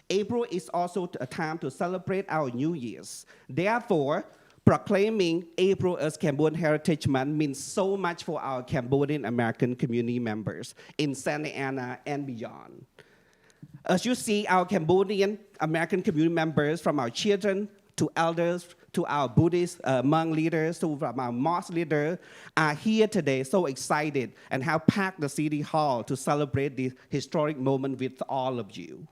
April is also a time to celebrate our New Year's. Therefore, proclaiming April as Cambodian Heritage Month means so much for our Cambodian American community members in Santa Ana and beyond. As you see, our Cambodian American community members, from our children to elders to our Buddhist monk leaders to from our mosque leaders, are here today so excited and have packed the City Hall to celebrate this historic moment with all of you.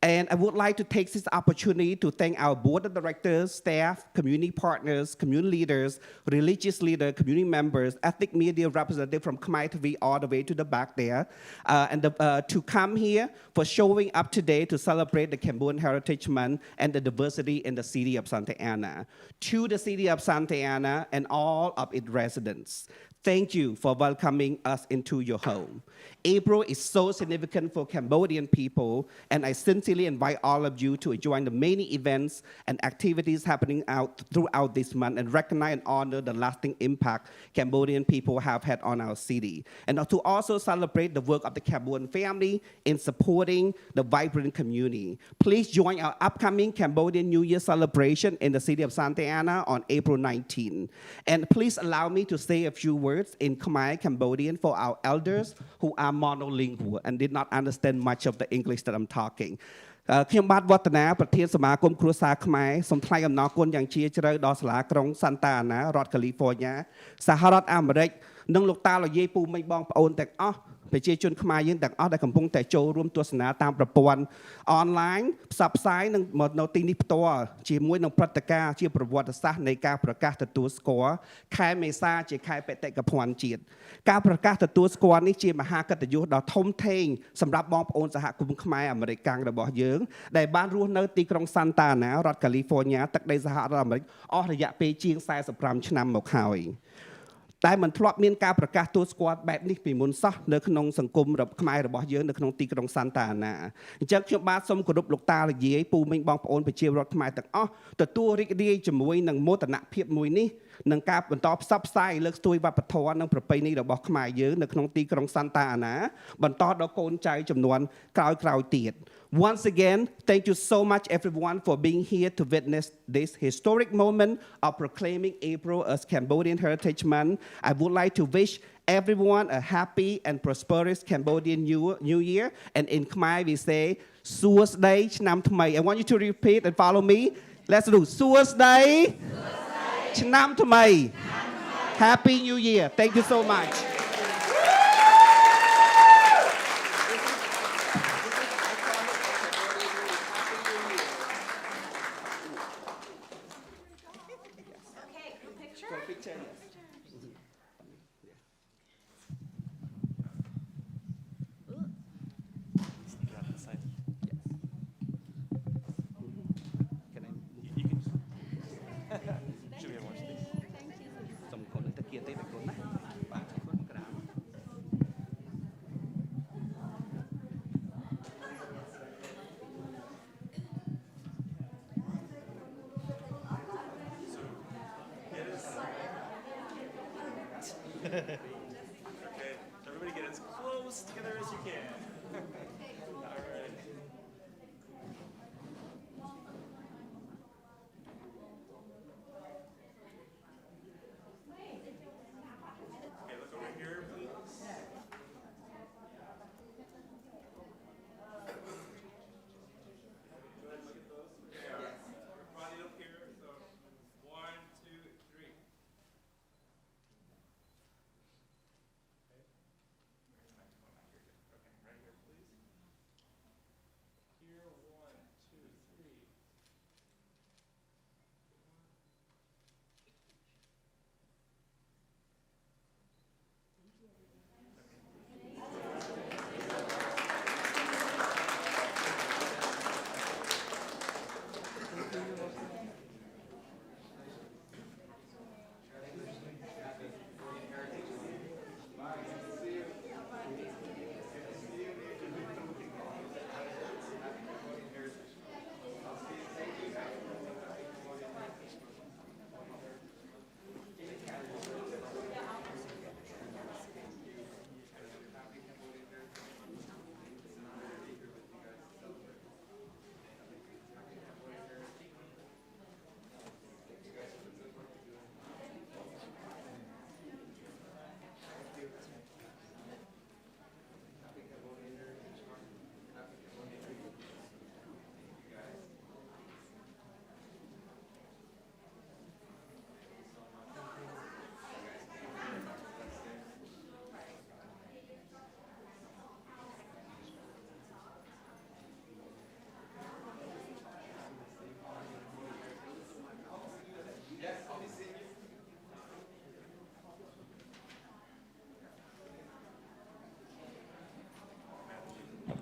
And I would like to take this opportunity to thank our board of directors, staff, community partners, community leaders, religious leaders, community members, ethnic media representatives from Khmer TV all the way to the back there, to come here for showing up today to celebrate the Cambodian Heritage Month and the diversity in the city of Santa Ana. To the city of Santa Ana and all of its residents, thank you for welcoming us into your home. April is so significant for Cambodian people, and I sincerely invite all of you to join the many events and activities happening throughout this month and recognize and honor the lasting impact Cambodian people have had on our city. And to also celebrate the work of the Cambodian family in supporting the vibrant community. Please join our upcoming Cambodian New Year celebration in the city of Santa Ana on April 19. And please allow me to say a few words in Khmer Cambodian for our elders who are monolingual and did not understand much of the English that I'm talking. ខ្ញុំបាទវឌ្ឍនាប្រធានសមាគមគ្រួសារខ្មែរសូមថ្លែងអំណរគុណយ៉ាងជ្រាលជ្រៅដល់សាលាក្រុង Santa Ana រដ្ឋ California សហរដ្ឋអាមេរិកនិងលោកតាលោកយាយពូមីងបងប្អូនទាំងអស់ប្រជាជនខ្មែរយើងទាំងអស់ដែលកំពុងតែចូលរួមទស្សនាតាមប្រព័ន្ធអនឡាញផ្សព្វផ្សាយនិងមកនៅទីនេះផ្ទាល់ជាមួយនឹងព្រឹត្តិការណ៍ជាប្រវត្តិសាស្ត្រនៃការប្រកាសទទួលស្គាល់ខែមេសាជាខែបេតិកភណ្ឌជាតិការប្រកាសទទួលស្គាល់នេះជាមហាកិត្តិយសដ៏ធំធេងសម្រាប់បងប្អូនសហគមន៍ខ្មែរអាមេរិកកាំងរបស់យើងដែលបានរស់នៅទីក្រុង Santa Ana រដ្ឋ California ទឹកដីសហរដ្ឋអាមេរិកអស់រយៈពេលជាង45ឆ្នាំមកហើយ តែមិនធ្លាប់មានការប្រកាសទូស្គាល់បែបនេះពីមុនសោះនៅក្នុងសង្គមខ្មែររបស់យើងនៅក្នុងទីក្រុងសាន់តាអាណាអញ្ចឹងខ្ញុំបាទសូមគោរពលោកតាលោកយាយពូមីងបងប្អូនប្រជាពលរដ្ឋខ្មែរទាំងអស់ទទួលរីករាយជាមួយនឹងមោទនភាពមួយនេះនឹងការបន្តផ្សព្វផ្សាយលើកស្ទួយវប្បធម៌និងប្រពៃណីរបស់ខ្មែរយើងនៅក្នុងទីក្រុងសាន់តាអាណាបន្តដល់កូនចៅចំនួនក្រោយៗទៀត Once again, thank you so much everyone for being here to witness this historic moment of proclaiming April as Cambodian Heritage Month. I would like to wish everyone a happy and prosperous Cambodian New Year. And in Khmer we say, Suasday Chnam Thmai. I want you to repeat and follow me. Let's do Suasday Chnam Thmai. Happy New Year. Thank you so much. Okay, everybody get as close together as you can. All right. Okay, look over here, please. Go ahead and look at those. Yeah. Body up here. So 1, 2, 3. Here, 1, 2, 3.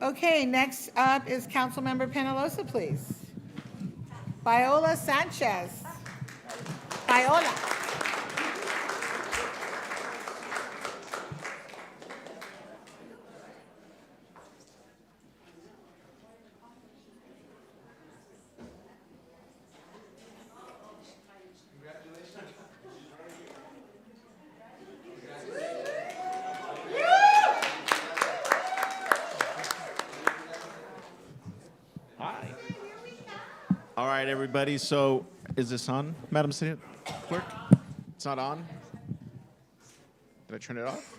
Okay, next up is Councilmember Penalosa, please. Viola Sanchez. Viola. Hi. All right, everybody. So is this on, Madam City Clerk? It's not on? Did I turn it off?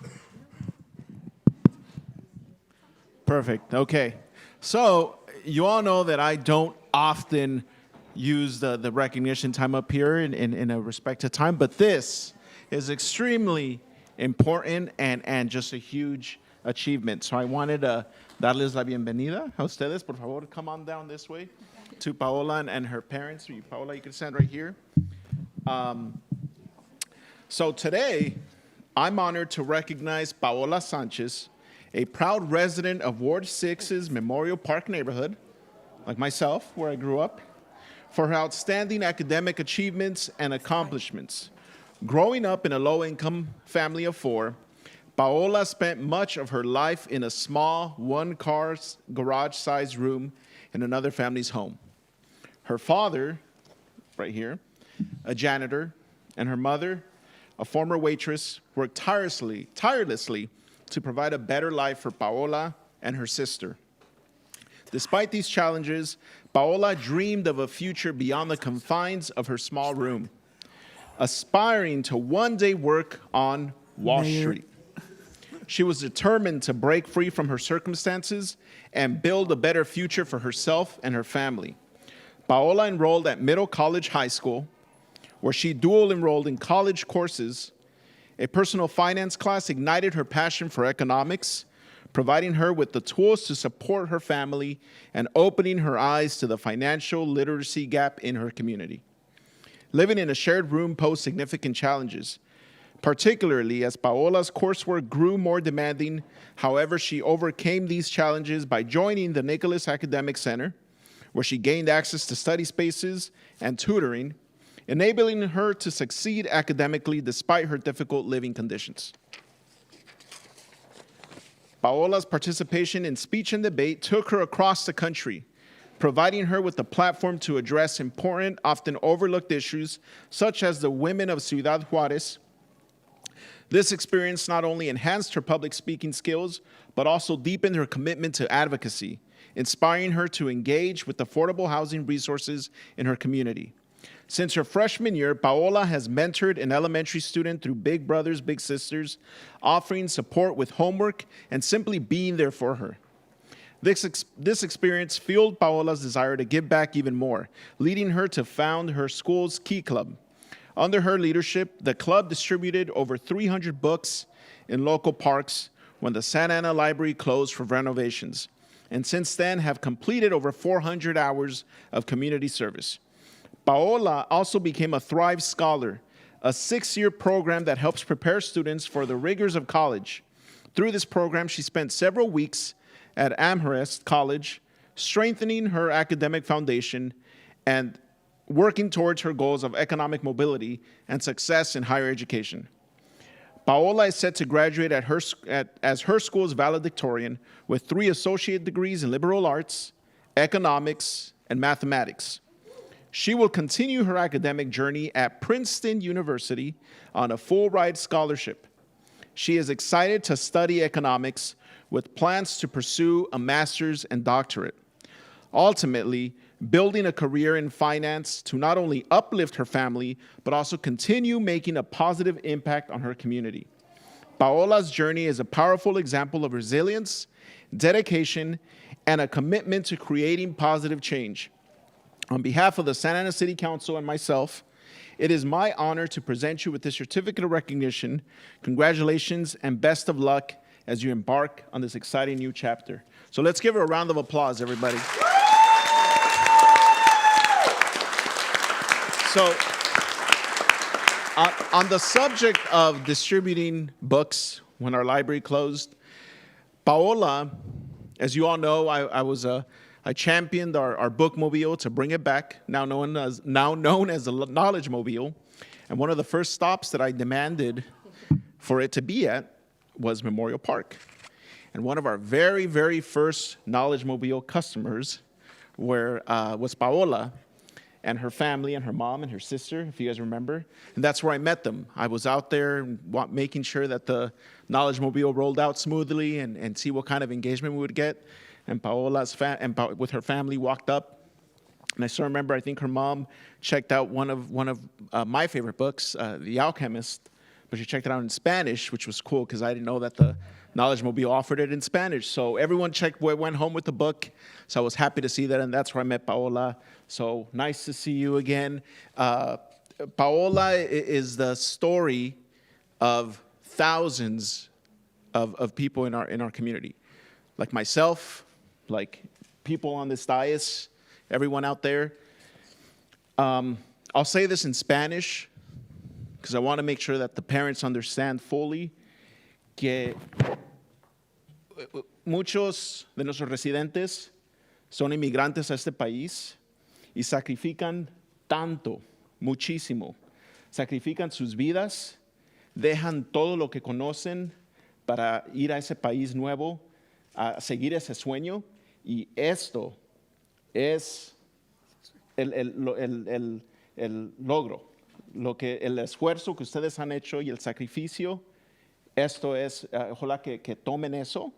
Perfect. Okay. So you all know that I don't often use the recognition time up here in a respected time, but this is extremely important and just a huge achievement. So I wanted to darles la bienvenida a ustedes. Por favor, come on down this way to Paola and her parents. Paola, you can stand right here. So today, I'm honored to recognize Paola Sanchez, a proud resident of Ward 6's Memorial Park neighborhood, like myself, where I grew up, for her outstanding academic achievements and accomplishments. Growing up in a low-income family of 4, Paola spent much of her life in a small one-car garage-sized room in another family's home. Her father, right here, a janitor, and her mother, a former waitress, worked tirelessly to provide a better life for Paola and her sister. Despite these challenges, Paola dreamed of a future beyond the confines of her small room, aspiring to one day work on Wall Street. She was determined to break free from her circumstances and build a better future for herself and her family. Paola enrolled at Middle College High School, where she dual enrolled in college courses. A personal finance class ignited her passion for economics, providing her with the tools to support her family and opening her eyes to the financial literacy gap in her community. Living in a shared room posed significant challenges, particularly as Paola's coursework grew more demanding. However, she overcame these challenges by joining the Nicholas Academic Center, where she gained access to study spaces and tutoring, enabling her to succeed academically despite her difficult living conditions. Paola's participation in speech and debate took her across the country, providing her with a platform to address important, often overlooked issues, such as the women of Ciudad Juarez. This experience not only enhanced her public speaking skills, but also deepened her commitment to advocacy, inspiring her to engage with affordable housing resources in her community. Since her freshman year, Paola has mentored an elementary student through Big Brothers Big Sisters, offering support with homework and simply being there for her. This experience fueled Paola's desire to give back even more, leading her to found her school's Key Club. Under her leadership, the club distributed over 300 books in local parks when the Santa Ana Library closed for renovations, and since then have completed over 400 hours of community service. Paola also became a Thrive Scholar, a 6-year program that helps prepare students for the rigors of college. Through this program, she spent several weeks at Amherst College, strengthening her academic foundation and working towards her goals of economic mobility and success in higher education. Paola is set to graduate as her school's valedictorian with 3 associate degrees in liberal arts, economics, and mathematics. She will continue her academic journey at Princeton University on a full-ride scholarship. She is excited to study economics with plans to pursue a master's and doctorate, ultimately building a career in finance to not only uplift her family, but also continue making a positive impact on her community. Paola's journey is a powerful example of resilience, dedication, and a commitment to creating positive change. On behalf of the Santa Ana City Council and myself, it is my honor to present you with this certificate of recognition. Congratulations and best of luck as you embark on this exciting new chapter. So let's give her a round of applause, everybody. So, on the subject of distributing books when our library closed, Paola, as you all know, I championed our bookmobile to bring it back, now known as the Knowledge Mobile. And one of the first stops that I demanded for it to be at was Memorial Park. And one of our very, very first Knowledge Mobile customers was Paola and her family and her mom and her sister, if you guys remember. And that's where I met them. I was out there making sure that the Knowledge Mobile rolled out smoothly and see what kind of engagement we would get. And Paola's with her family walked up. And I still remember, I think her mom checked out one of my favorite books, The Alchemist, but she checked it out in Spanish, which was cool because I didn't know that the Knowledge Mobile offered it in Spanish. So everyone went home with the book. So I was happy to see that, and that's where I met Paola. So nice to see you again. Paola is the story of thousands of people in our community, like myself, like people on this dais, everyone out there. I'll say this in Spanish because I want to make sure that the parents understand fully que muchos de nuestros residentes son inmigrantes a este país y sacrifican tanto, muchísimo, sacrifican sus vidas, dejan todo lo que conocen para ir a ese país nuevo, a seguir ese sueño, y esto es el logro, el esfuerzo que ustedes han hecho y el sacrificio. Esto es, ojalá que tomen eso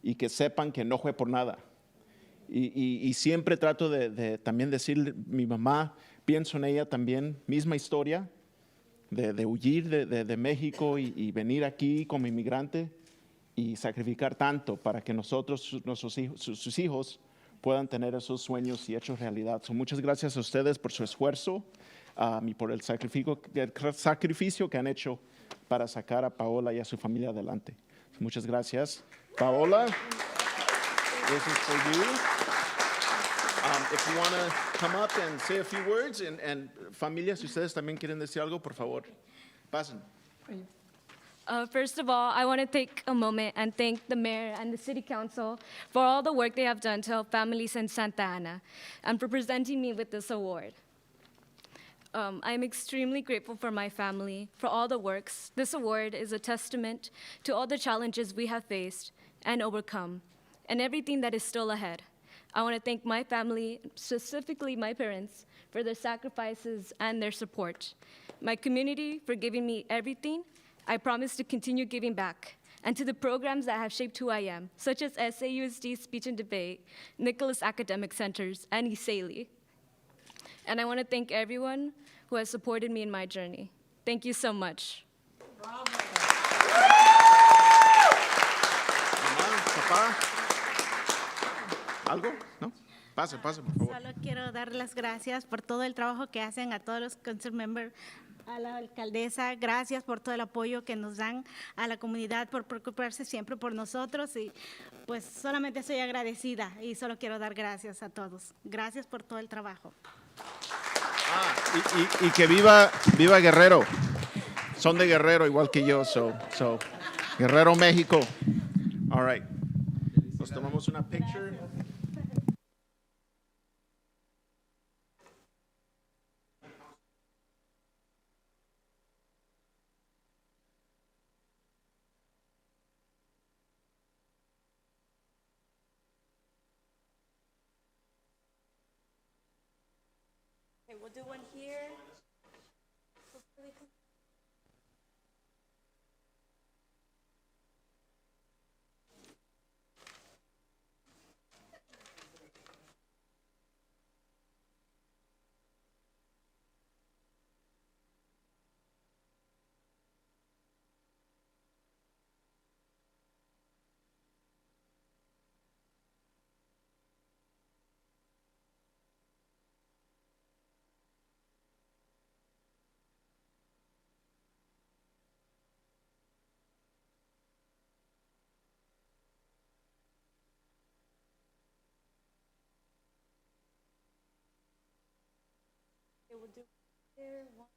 y que sepan que no fue por nada. Y siempre trato de también decirle, mi mamá, pienso en ella también, misma historia, de huir de México y venir aquí como inmigrante y sacrificar tanto para que nosotros, sus hijos, puedan tener esos sueños y hechos realidad. So, muchas gracias a ustedes por su esfuerzo y por el sacrificio que han hecho para sacar a Paola y a su familia adelante. So, muchas gracias. Paola, this is for you. If you want to come up and say a few words, and familias, si ustedes también quieren decir algo, por favor, pasen. First of all, I want to take a moment and thank the mayor and the city council for all the work they have done to help families in Santa Ana and for presenting me with this award. I'm extremely grateful for my family, for all the works. This award is a testament to all the challenges we have faced and overcome, and everything that is still ahead. I want to thank my family, specifically my parents, for their sacrifices and their support. My community for giving me everything. I promise to continue giving back. And to the programs that have shaped who I am, such as SAUSD Speech and Debate, Nicholas Academic Centers, and ESALI. And I want to thank everyone who has supported me in my journey. Thank you so much. Mamá, papá, ¿algo? ¿No? Pase, por favor. Solo quiero dar las gracias por todo el trabajo que hacen a todos los council members, a la alcaldesa, gracias por todo el apoyo que nos dan a la comunidad, por preocuparse siempre por nosotros, y pues solamente soy agradecida y solo quiero dar gracias a todos. Gracias por todo el trabajo. Y que viva Guerrero. Son de Guerrero igual que yo, so Guerrero, México. All right. Nos tomamos una picture. Okay, we'll do one here. Okay, we'll do here. One.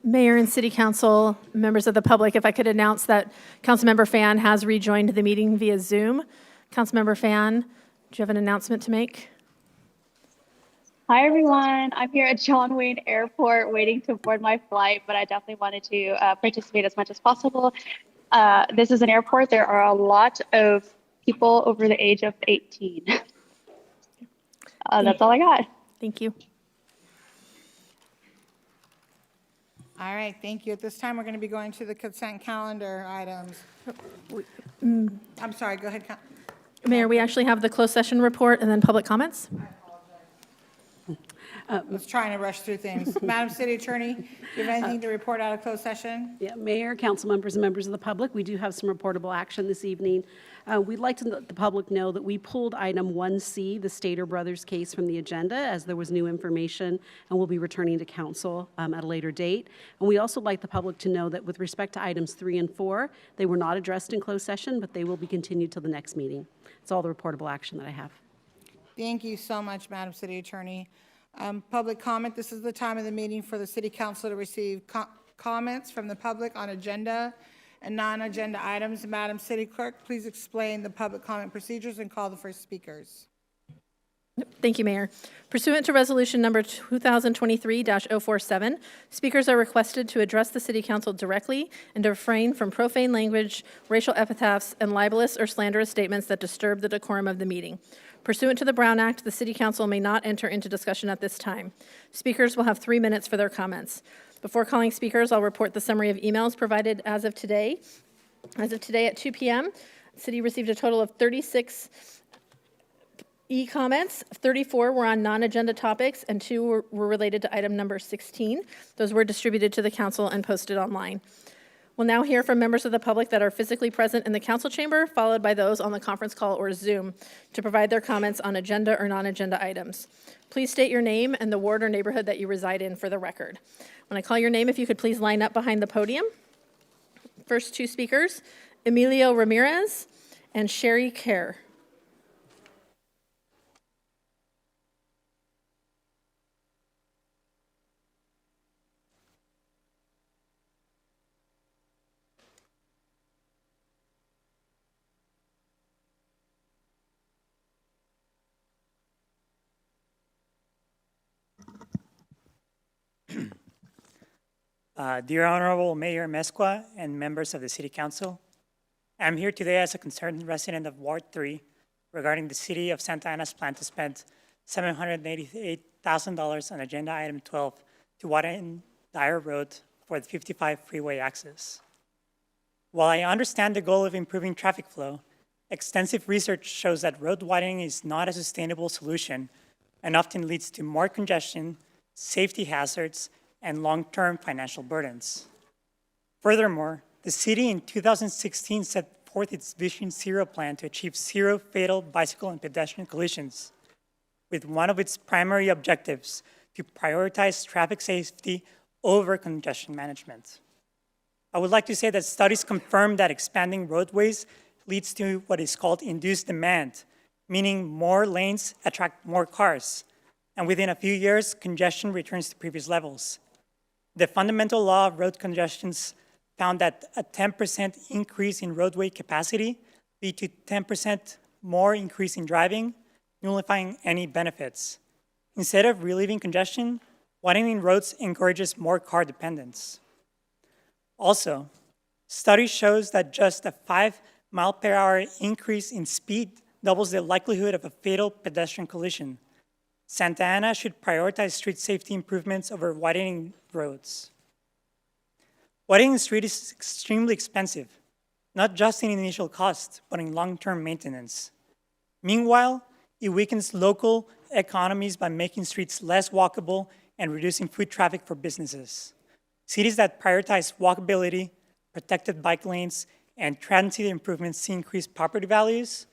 Mayor and City Council, members of the public, if I could announce that Councilmember Fan has rejoined the meeting via Zoom. Councilmember Fan, do you have an announcement to make? Hi, everyone. I'm here at John Wayne Airport waiting to board my flight, but I definitely wanted to participate as much as possible. This is an airport. There are a lot of people over the age of 18. That's all I got. Thank you. All right, thank you. At this time, we're going to be going to the consent calendar items. I'm sorry, go ahead. Mayor, we actually have the closed session report and then public comments. I was trying to rush through things. Madam City Attorney, do you have anything to report out of closed session? Yeah, Mayor, council members, and members of the public, we do have some reportable action this evening. We'd like to let the public know that we pulled item 1C, the Stater Brothers case, from the agenda as there was new information, and we'll be returning to council at a later date. And we also like the public to know that with respect to items 3 and 4, they were not addressed in closed session, but they will be continued till the next meeting. It's all the reportable action that I have. Thank you so much, Madam City Attorney. Public comment, this is the time of the meeting for the City Council to receive comments from the public on agenda and non-agenda items. Madam City Clerk, please explain the public comment procedures and call the first speakers. Thank you, Mayor. Pursuant to Resolution Number 2023-047, speakers are requested to address the City Council directly and to refrain from profane language, racial epithets, and libelous or slanderous statements that disturb the decorum of the meeting. Pursuant to the Brown Act, the City Council may not enter into discussion at this time. Speakers will have 3 minutes for their comments. Before calling speakers, I'll report the summary of emails provided as of today. As of today at 2 p.m., the City received a total of 36 e-comments. 34 were on non-agenda topics, and 2 were related to item number 16. Those were distributed to the Council and posted online. We'll now hear from members of the public that are physically present in the council chamber, followed by those on the conference call or Zoom to provide their comments on agenda or non-agenda items. Please state your name and the ward or neighborhood that you reside in for the record. When I call your name, if you could please line up behind the podium. First 2 speakers, Emilio Ramirez and Sherry Kerr. Dear Honorable Mayor Mesqua and members of the City Council, I'm here today as a concerned resident of Ward 3 regarding the City of Santa Ana's plan to spend $788,000 on Agenda Item 12 to widen Dyer Road for the 55 freeway access. While I understand the goal of improving traffic flow, extensive research shows that road widening is not a sustainable solution and often leads to more congestion, safety hazards, and long-term financial burdens. Furthermore, the city in 2016 set forth its Vision Zero plan to achieve 0 fatal bicycle and pedestrian collisions, with one of its primary objectives to prioritize traffic safety over congestion management. I would like to say that studies confirm that expanding roadways leads to what is called induced demand, meaning more lanes attract more cars, and within a few years, congestion returns to previous levels. The fundamental law of road congestions found that a 10% increase in roadway capacity lead to 10% more increase in driving, nullifying any benefits. Instead of relieving congestion, widening roads encourages more car dependence. Also, study shows that just a 5-mile-per-hour increase in speed doubles the likelihood of a fatal pedestrian collision. Santa Ana should prioritize street safety improvements over widening roads. Widening the street is extremely expensive, not just in initial cost, but in long-term maintenance. Meanwhile, it weakens local economies by making streets less walkable and reducing foot traffic for businesses. Cities that prioritize walkability, protected bike lanes, and transit improvements see increased property values,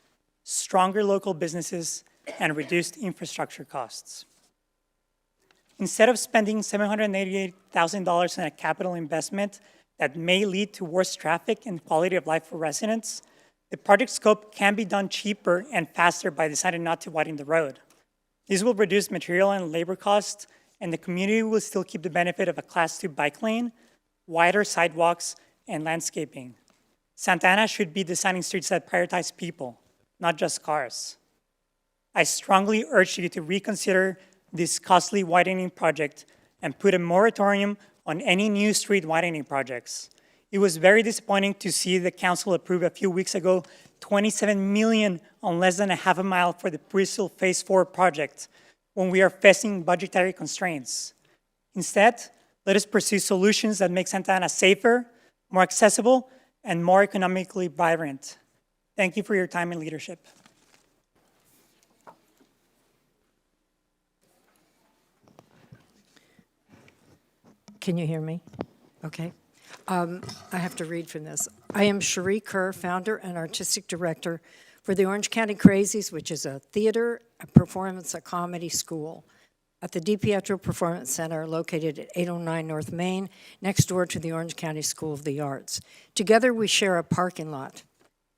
stronger local businesses, and reduced infrastructure costs. Instead of spending $788,000 on a capital investment that may lead to worse traffic and quality of life for residents, the project scope can be done cheaper and faster by deciding not to widen the road. This will reduce material and labor costs, and the community will still keep the benefit of a Class 2 bike lane, wider sidewalks, and landscaping. Santa Ana should be designing streets that prioritize people, not just cars. I strongly urge you to reconsider this costly widening project and put a moratorium on any new street widening projects. It was very disappointing to see the council approve a few weeks ago $27 million on less than a half a mile for the Bristol Phase 4 project when we are facing budgetary constraints. Instead, let us pursue solutions that make Santa Ana safer, more accessible, and more economically vibrant. Thank you for your time and leadership. Can you hear me? Okay. I have to read from this. I am Cherie Kerr, founder and artistic director for the Orange County Crazies, which is a theater, a performance, a comedy school at the DiPietro Performance Center located at 809 North Main, next door to the Orange County School of the Arts. Together, we share a parking lot.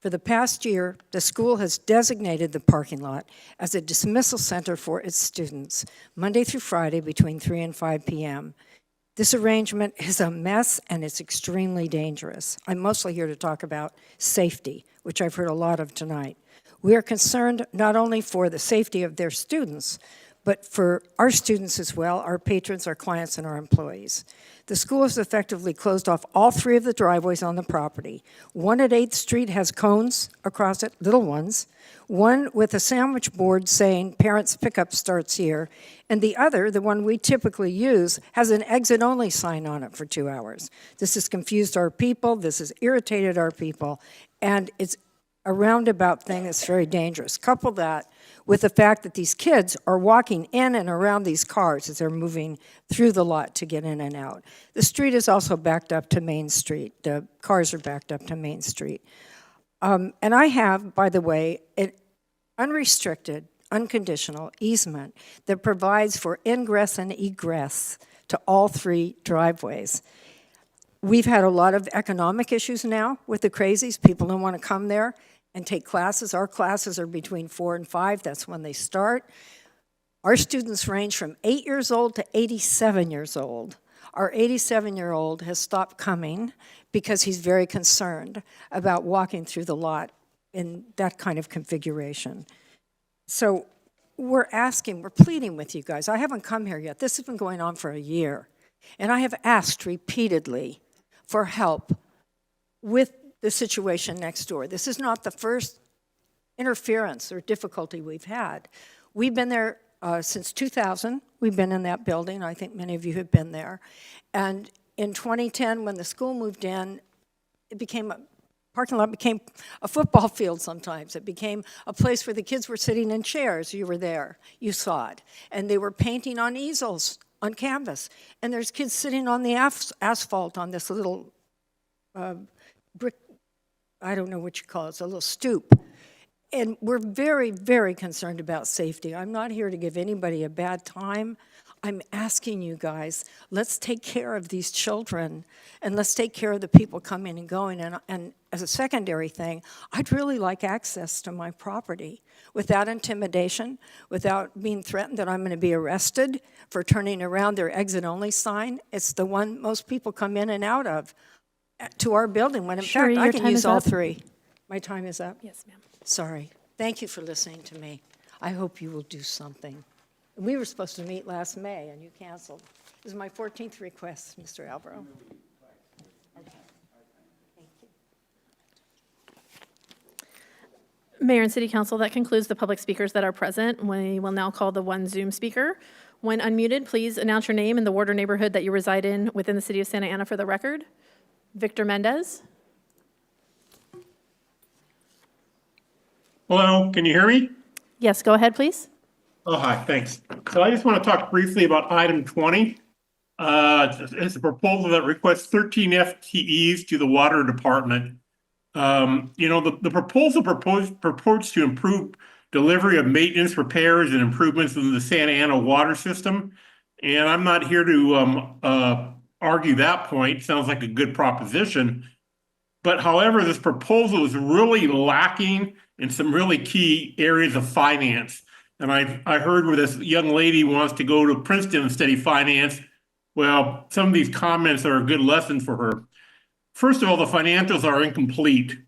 For the past year, the school has designated the parking lot as a dismissal center for its students, Monday through Friday between 3 and 5 p.m. This arrangement is a mess and it's extremely dangerous. I'm mostly here to talk about safety, which I've heard a lot of tonight. We are concerned not only for the safety of their students, but for our students as well, our patrons, our clients, and our employees. The school has effectively closed off all 3 of the driveways on the property. One at 8th Street has cones across it, little ones. One with a sandwich board saying parents pickup starts here. And the other, the one we typically use, has an exit only sign on it for 2 hours. This has confused our people, this has irritated our people, and it's a roundabout thing that's very dangerous. Couple that with the fact that these kids are walking in and around these cars as they're moving through the lot to get in and out. The street is also backed up to Main Street. The cars are backed up to Main Street. And I have, by the way, an unrestricted, unconditional easement that provides for ingress and egress to all 3 driveways. We've had a lot of economic issues now with the Crazies. People don't want to come there and take classes. Our classes are between 4 and 5. That's when they start. Our students range from 8 years old to 87 years old. Our 87-year-old has stopped coming because he's very concerned about walking through the lot in that kind of configuration. So we're pleading with you guys. I haven't come here yet. This has been going on for a year. And I have asked repeatedly for help with the situation next door. This is not the first interference or difficulty we've had. We've been there since 2000. We've been in that building. I think many of you have been there. And in 2010, when the school moved in, parking lot became a football field sometimes. It became a place where the kids were sitting in chairs. You were there. You saw it. And they were painting on easels, on canvas. And there's kids sitting on the asphalt on this little brick, I don't know what you call it, it's a little stoop. And we're very, very concerned about safety. I'm not here to give anybody a bad time. I'm asking you guys, let's take care of these children and let's take care of the people coming and going. And as a secondary thing, I'd really like access to my property without intimidation, without being threatened that I'm going to be arrested for turning around their exit-only sign. It's the one most people come in and out of to our building, when in fact I can use all 3. My time is up? Yes, ma'am. Sorry. Thank you for listening to me. I hope you will do something. We were supposed to meet last May, and you canceled. This is my 14th request, Mr. Alvaro. Mayor and City Council, that concludes the public speakers that are present. We will now call the one Zoom speaker. When unmuted, please announce your name and the ward or neighborhood that you reside in within the city of Santa Ana for the record. Victor Mendez. Hello, can you hear me? Yes, go ahead, please. Oh, hi, thanks. So I just want to talk briefly about item 20. It's a proposal that requests 13 FTEs to the water department. The proposal purports to improve delivery of maintenance, repairs, and improvements in the Santa Ana water system. And I'm not here to argue that point. Sounds like a good proposition. But however, this proposal is really lacking in some really key areas of finance. And I heard where this young lady wants to go to Princeton and study finance. Well, some of these comments are a good lesson for her. First of all, the financials are incomplete.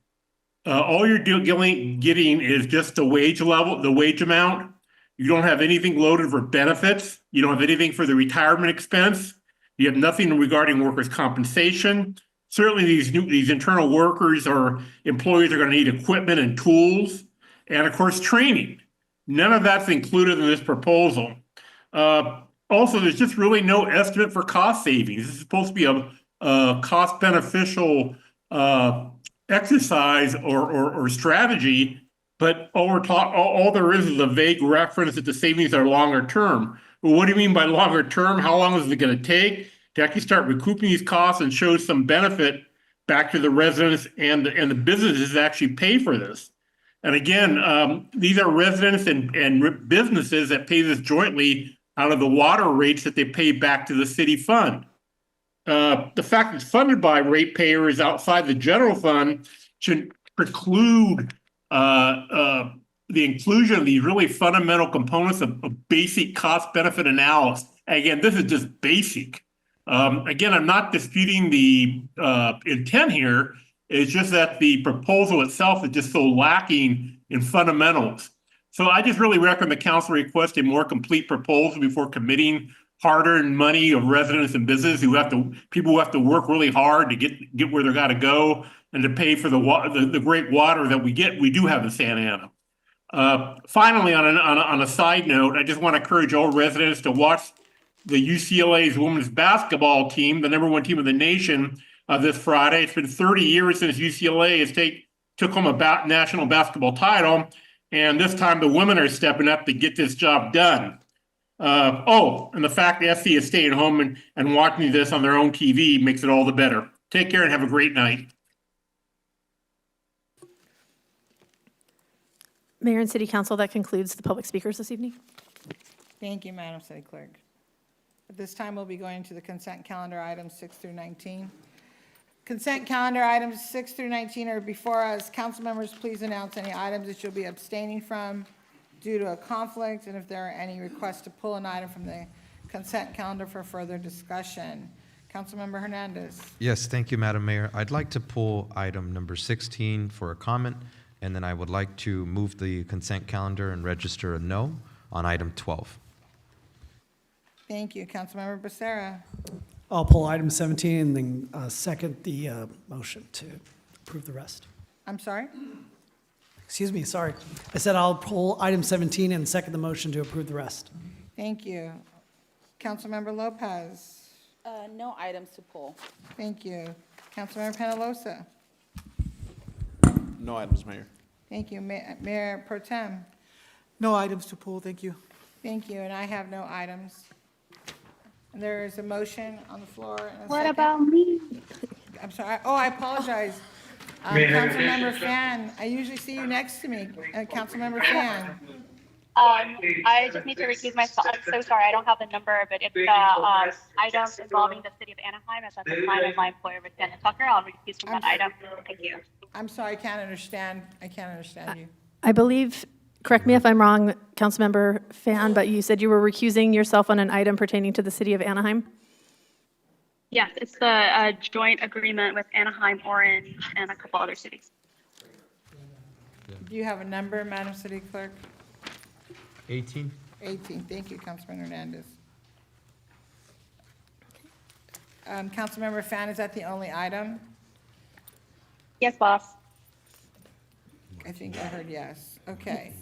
All you're getting is just the wage level, the wage amount. You don't have anything loaded for benefits. You don't have anything for the retirement expense. You have nothing regarding workers' compensation. Certainly these internal workers or employees are going to need equipment and tools, and of course, training. None of that's included in this proposal. Also, there's just really no estimate for cost savings. This is supposed to be a cost beneficial exercise or strategy, but all there is a vague reference that the savings are longer term. Well, what do you mean by longer term? How long is it going to take? to actually start recouping these costs and show some benefit back to the residents and the businesses that actually pay for this. And again, these are residents and businesses that pay this jointly out of the water rates that they pay back to the city fund. The fact it's funded by ratepayers outside the general fund should preclude the inclusion of these really fundamental components of basic cost benefit analysis. Again, this is just basic. Again, I'm not disputing the intent here. It's just that the proposal itself is just so lacking in fundamentals. So I just really recommend the council request a more complete proposal before committing hard-earned money of residents and businesses people who have to work really hard to get where they got to go and to pay for the great water that we do have in Santa Ana. Finally, on a side note, I just want to encourage all residents to watch the UCLA's women's basketball team, the #1 team of the nation, this Friday. It's been 30 years since UCLA took home a national basketball title, and this time the women are stepping up to get this job done. And the fact that SC is staying home and watching this on their own TV makes it all the better. Take care and have a great night. Mayor and City Council, that concludes the public speakers this evening. Thank you, Madam City Clerk. At this time, we'll be going to the consent calendar items 6 through 19. Consent calendar items 6 through 19 are before us. Council members, please announce any items that you'll be abstaining from due to a conflict, and if there are any requests to pull an item from the consent calendar for further discussion. Councilmember Hernandez. Yes, thank you, Madam Mayor. I'd like to pull item number 16 for a comment, and then I would like to move the consent calendar and register a no on item 12. Thank you. Councilmember Becerra. I'll pull item 17 and then second the motion to approve the rest. I'm sorry? Excuse me, sorry. I said I'll pull item 17 and second the motion to approve the rest. Thank you. Councilmember Lopez. No items to pull. Thank you. Councilmember Penalosa. No items, Mayor. Thank you. Mayor Pro Tem. No items to pull, thank you. Thank you, and I have no items. And there is a motion on the floor. And a What second. about me? I'm sorry. Oh, I apologize. Councilmember Fan, I usually see you next to me. Councilmember Fan. I just need to recuse myself. I'm so sorry, I don't have the number, but it's the item involving the city of Anaheim, as at the time of my employer with Daniel Tucker. I'll recuse from that item. Thank you. I'm sorry, I can't understand you. I believe, correct me if I'm wrong, Councilmember Fan, but you said you were recusing yourself on an item pertaining to the city of Anaheim? Yes, it's the joint agreement with Anaheim, Orange, and a couple other cities. Do you have a number, Madam City Clerk? 18. 18. Thank you, Councilman Hernandez. Councilmember Fan, is that the only item? Yes, boss. I think I heard yes. Okay.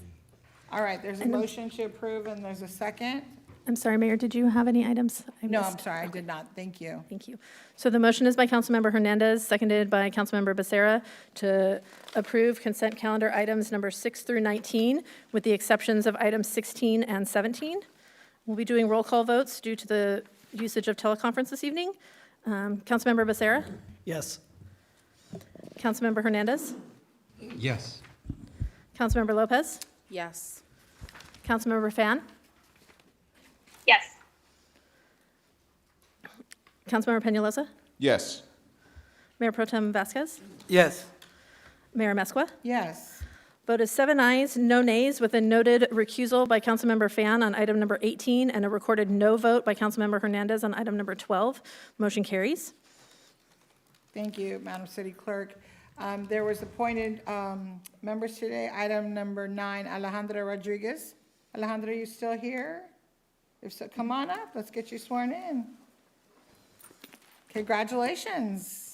All right, there's a motion to approve and there's a second. I'm sorry, Mayor, did you have any items? No, I'm sorry, I did not. Thank you. Thank you. So the motion is by Councilmember Hernandez, seconded by Councilmember Becerra, to approve consent calendar items number 6 through 19, with the exceptions of items 16 and 17. We'll be doing roll call votes due to the usage of teleconference this evening. Councilmember Becerra? Yes. Councilmember Hernandez? Yes. Councilmember Lopez? Yes. Councilmember Fan? Yes. Councilmember Peñalosa? Yes. Mayor Pro Tem Vasquez? Yes. Mayor Mesqua? Yes. Vote is 7 ayes, no nays, with a noted recusal by Councilmember Fan on item number 18 and a recorded no vote by Councilmember Hernandez on item number 12. Motion carries. Thank you, Madam City Clerk. There was appointed members today. Item number 9, Alejandra Rodriguez. Alejandra, you still here? If so, come on up. Let's get you sworn in. Congratulations.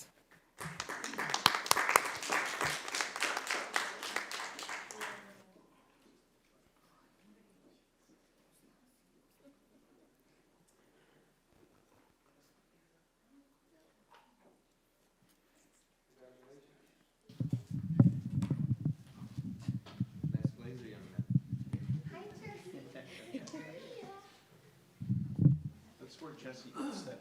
That's where Jesse is set.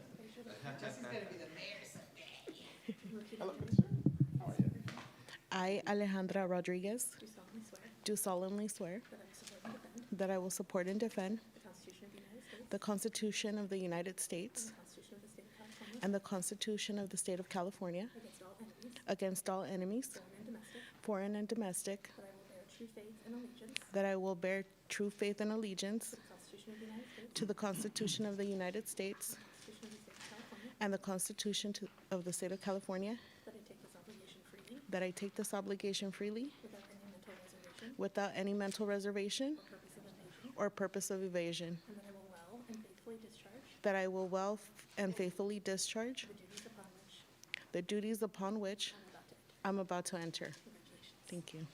I, Alejandra Rodriguez, do solemnly swear that I will support and defend the Constitution of the United States and the Constitution of the State of California against all enemies, foreign and domestic, that I will bear true faith and allegiance to the Constitution of the United States and the Constitution of the State of California, that I take this obligation freely without any mental reservation or purpose of evasion, that I will well and faithfully discharge the duties upon which I'm about to enter. Thank you.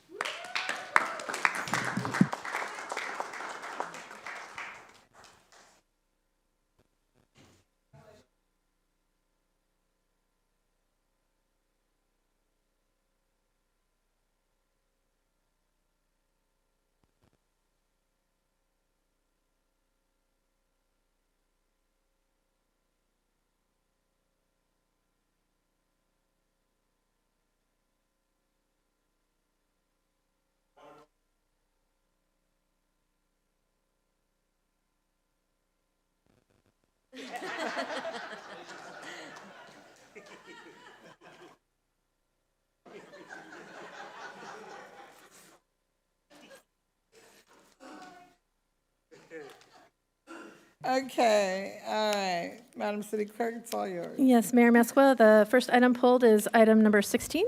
Okay, all right. Madam City Clerk, it's all yours. Yes, Mayor Mesqua, the first item pulled is item number 16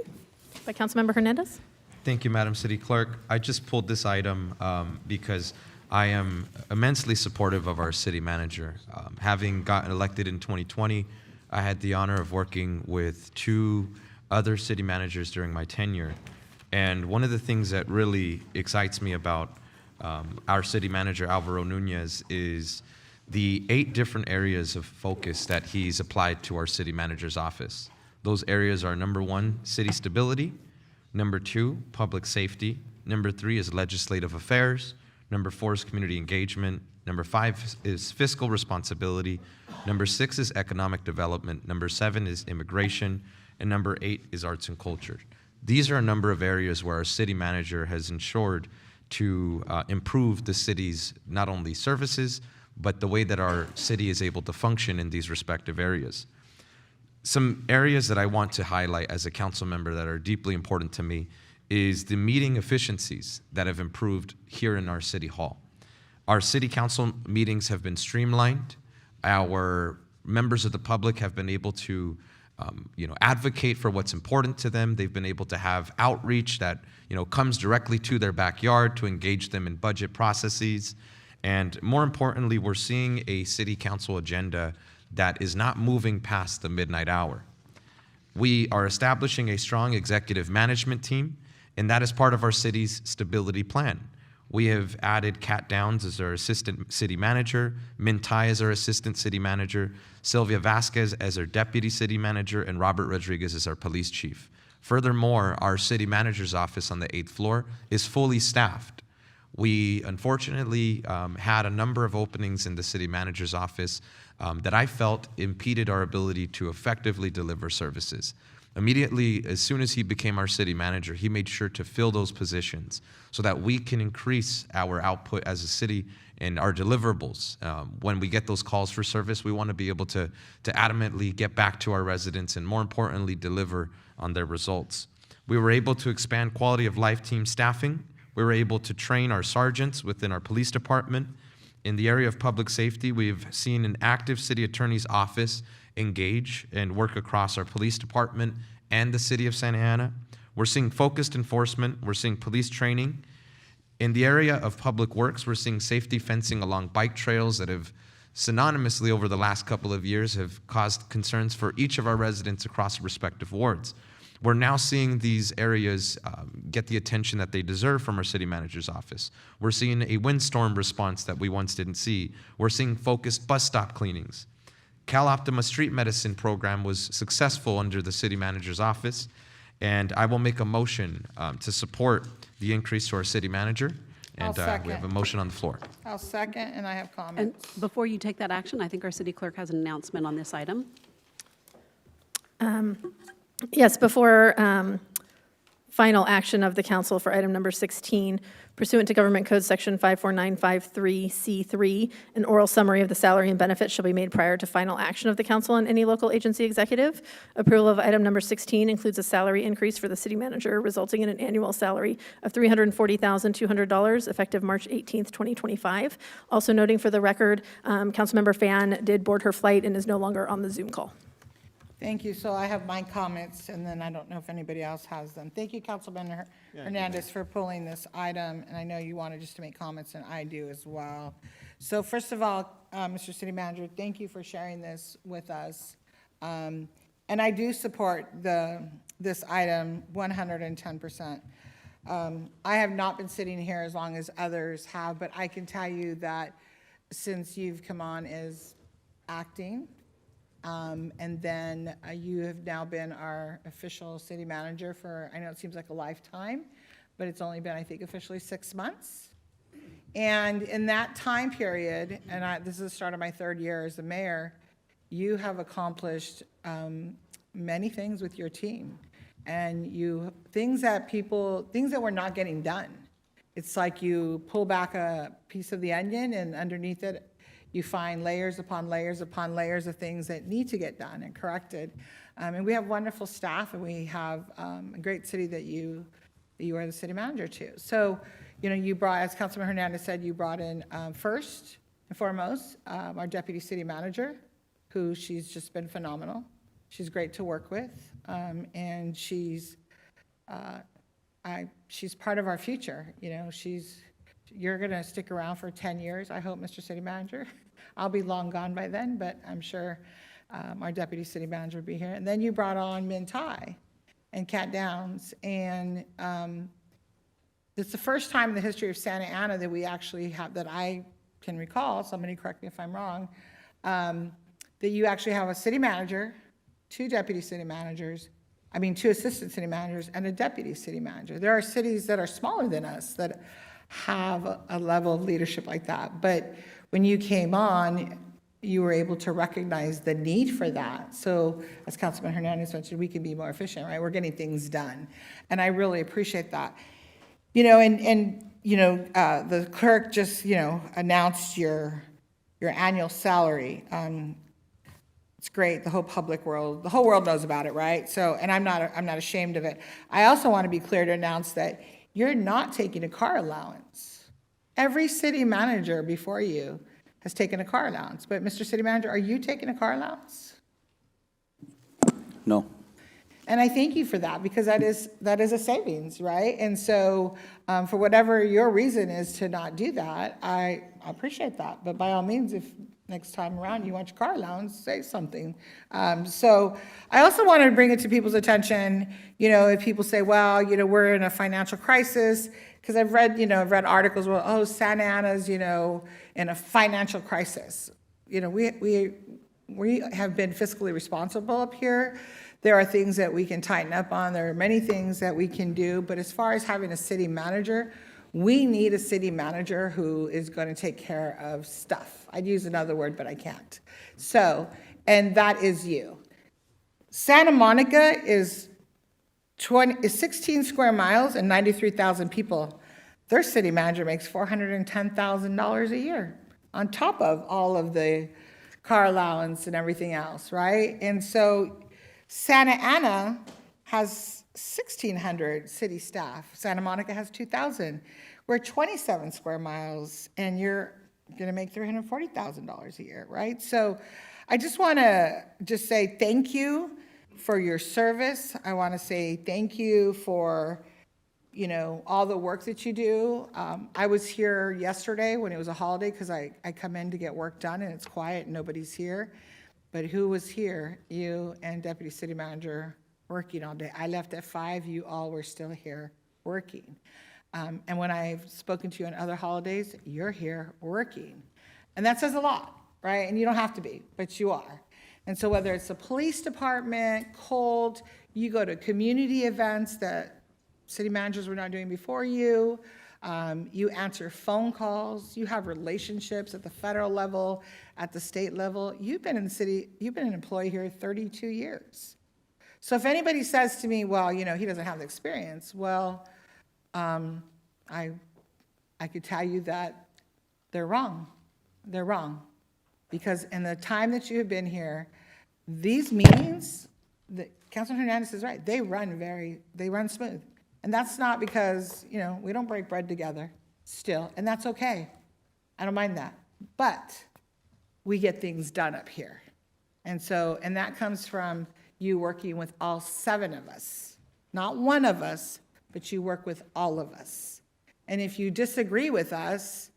by Councilmember Hernandez. Thank you, Madam City Clerk. I just pulled this item because I am immensely supportive of our city manager. Having gotten elected in 2020, I had the honor of working with 2 other city managers during my tenure. And one of the things that really excites me about our city manager, Alvaro Nunez, is the 8 different areas of focus that he's applied to our city manager's office. Those areas are: number 1, city stability; number 2, public safety; number 3 is legislative affairs; number 4 is community engagement; number 5 is fiscal responsibility; number 6 is economic development; number 7 is immigration; and number 8 is arts and culture. These are a number of areas where our city manager has ensured to improve the city's not only services, but the way that our city is able to function in these respective areas. Some areas that I want to highlight as a council member that are deeply important to me is the meeting efficiencies that have improved here in our city hall. Our city council meetings have been streamlined. Our members of the public have been able to advocate for what's important to them. They've been able to have outreach that comes directly to their backyard to engage them in budget processes. And more importantly, we're seeing a city council agenda that is not moving past the midnight hour. We are establishing a strong executive management team, and that is part of our city's stability plan. We have added Kat Downs as our assistant city manager, Min Tai as our assistant city manager, Sylvia Vasquez as our deputy city manager, and Robert Rodriguez as our police chief. Furthermore, our city manager's office on the 8th floor is fully staffed. We unfortunately had a number of openings in the city manager's office that I felt impeded our ability to effectively deliver services. Immediately, as soon as he became our city manager, he made sure to fill those positions so that we can increase our output as a city and our deliverables. When we get those calls for service, we want to be able to adamantly get back to our residents and, more importantly, deliver on their results. We were able to expand quality of life team staffing. We were able to train our sergeants within our police department. In the area of public safety, we've seen an active city attorney's office engage and work across our police department and the city of Santa Ana. We're seeing focused enforcement. We're seeing police training. In the area of public works, we're seeing safety fencing along bike trails that have synonymously over the last couple of years have caused concerns for each of our residents across respective wards. We're now seeing these areas get the attention that they deserve from our city manager's office. We're seeing a windstorm response that we once didn't see. We're seeing focused bus stop cleanings. Cal Optima street medicine program was successful under the city manager's office, and I will make a motion to support the increase to our city manager. And we have a motion on the floor. I'll second, and I have And comments. before you take that action, I think our city clerk has an announcement on this item. Yes, before final action of the council for item number 16, pursuant to Government Code Section 54953C3, an oral summary of the salary and benefits shall be made prior to final action of the council and any local agency executive. Approval of item number 16 includes a salary increase for the city manager, resulting in an annual salary of $340,200 effective March 18th, 2025. Also noting for the record, Councilmember Fan did board her flight and is no longer on the Zoom call. Thank you. So I have my comments, and then I don't know if anybody else has them. Thank you, Councilman Hernandez, for pulling this item, and I know you wanted just to make comments, and I do as well. So first of all, Mr. City Manager, thank you for sharing this with us. And I do support this item 110%. I have not been sitting here as long as others have, but I can tell you that since you've come on as acting, and then you have now been our official city manager for, I know it seems like a lifetime, but it's only been, I think, officially 6 months. And in that time period, and this is the start of my 3rd year as the mayor, you have accomplished many things with your team. And things that were not getting done. It's like you pull back a piece of the onion, and underneath it, you find layers upon layers upon layers of things that need to get done and corrected. And we have wonderful staff, and we have a great city that you are the city manager to. So, you brought, as Councilman Hernandez said, you brought in first and foremost our deputy city manager, who she's just been phenomenal. She's great to work with, and she's part of our future. You're going to stick around for 10 years, I hope, Mr. City Manager. I'll be long gone by then, but I'm sure our deputy city manager will be here. And then you brought on Min Tai and Cat Downs, and it's the first time in the history of Santa Ana that we actually have, that I can recall, somebody correct me if I'm wrong, that you actually have a city manager, 2 deputy city managers, 2 assistant city managers, and a deputy city manager. There are cities that are smaller than us that have a level of leadership like that. But when you came on, you were able to recognize the need for that. So as Councilman Hernandez mentioned, we can be more efficient, right? We're getting things done. And I really appreciate that. The clerk just, announced your annual salary. It's great. The whole world knows about it, right? So, and I'm not ashamed of it. I also want to be clear to announce that you're not taking a car allowance. Every city manager before you has taken a car allowance. But Mr. City Manager, are you taking a car allowance? No. And I thank you for that, because that is a savings, right? And so for whatever your reason is to not do that, I appreciate that. But by all means, if next time around you want your car allowance, say something. So I also wanted to bring it to people's attention, if people say, well, we're in a financial crisis, because I've read articles, well, oh, Santa Ana's, in a financial crisis. We have been fiscally responsible up here. There are things that we can tighten up on. There are many things that we can do. But as far as having a city manager, we need a city manager who is going to take care of stuff. I'd use another word, but I can't. So, and that is you. Santa Monica is 16 square miles and 93,000 people. Their city manager makes $410,000 a year on top of all of the car allowance and everything else, right? And so Santa Ana has 1,600 city staff. Santa Monica has 2,000. We're 27 square miles, and you're going to make $340,000 a year, right? So I just want to say thank you for your service. I want to say thank you for, all the work that you do. I was here yesterday when it was a holiday, because I come in to get work done, and it's quiet and nobody's here. But who was here? You and Deputy City Manager working all day. I left at 5. You all were still here working. And when I've spoken to you on other holidays, you're here working. And that says a lot, right? And you don't have to be, but you are. And so whether it's the police department, COLT, you go to community events that city managers were not doing before you, you answer phone calls, you have relationships at the federal level, at the state level. You've been in the city, you've been an employee here 32 years. So if anybody says to me, well, you know, he doesn't have the experience, well, I could tell you that they're wrong. They're wrong. Because in the time that you have been here, these meetings, Councilman Hernandez is right, they run smooth. And that's not because, you know, we don't break bread together still, and that's okay. I don't mind that. But we get things done up here. And that comes from you working with all 7 of us. Not one of us, but you work with all of us. And if you disagree with us,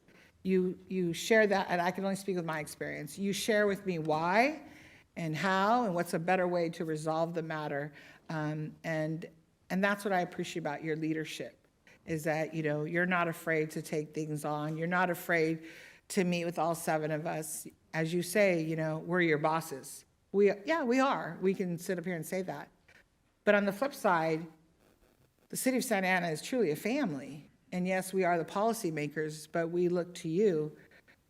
you share that, and I can only speak with my experience. You share with me why and how and what's a better way to resolve the matter. And that's what I appreciate about your leadership, is that, you know, you're not afraid to take things on. You're not afraid to meet with all 7 of us. As you say, you know, we're your bosses. We are. We can sit up here and say that. But on the flip side, the city of Santa Ana is truly a family. And yes, we are the policymakers, but we look to you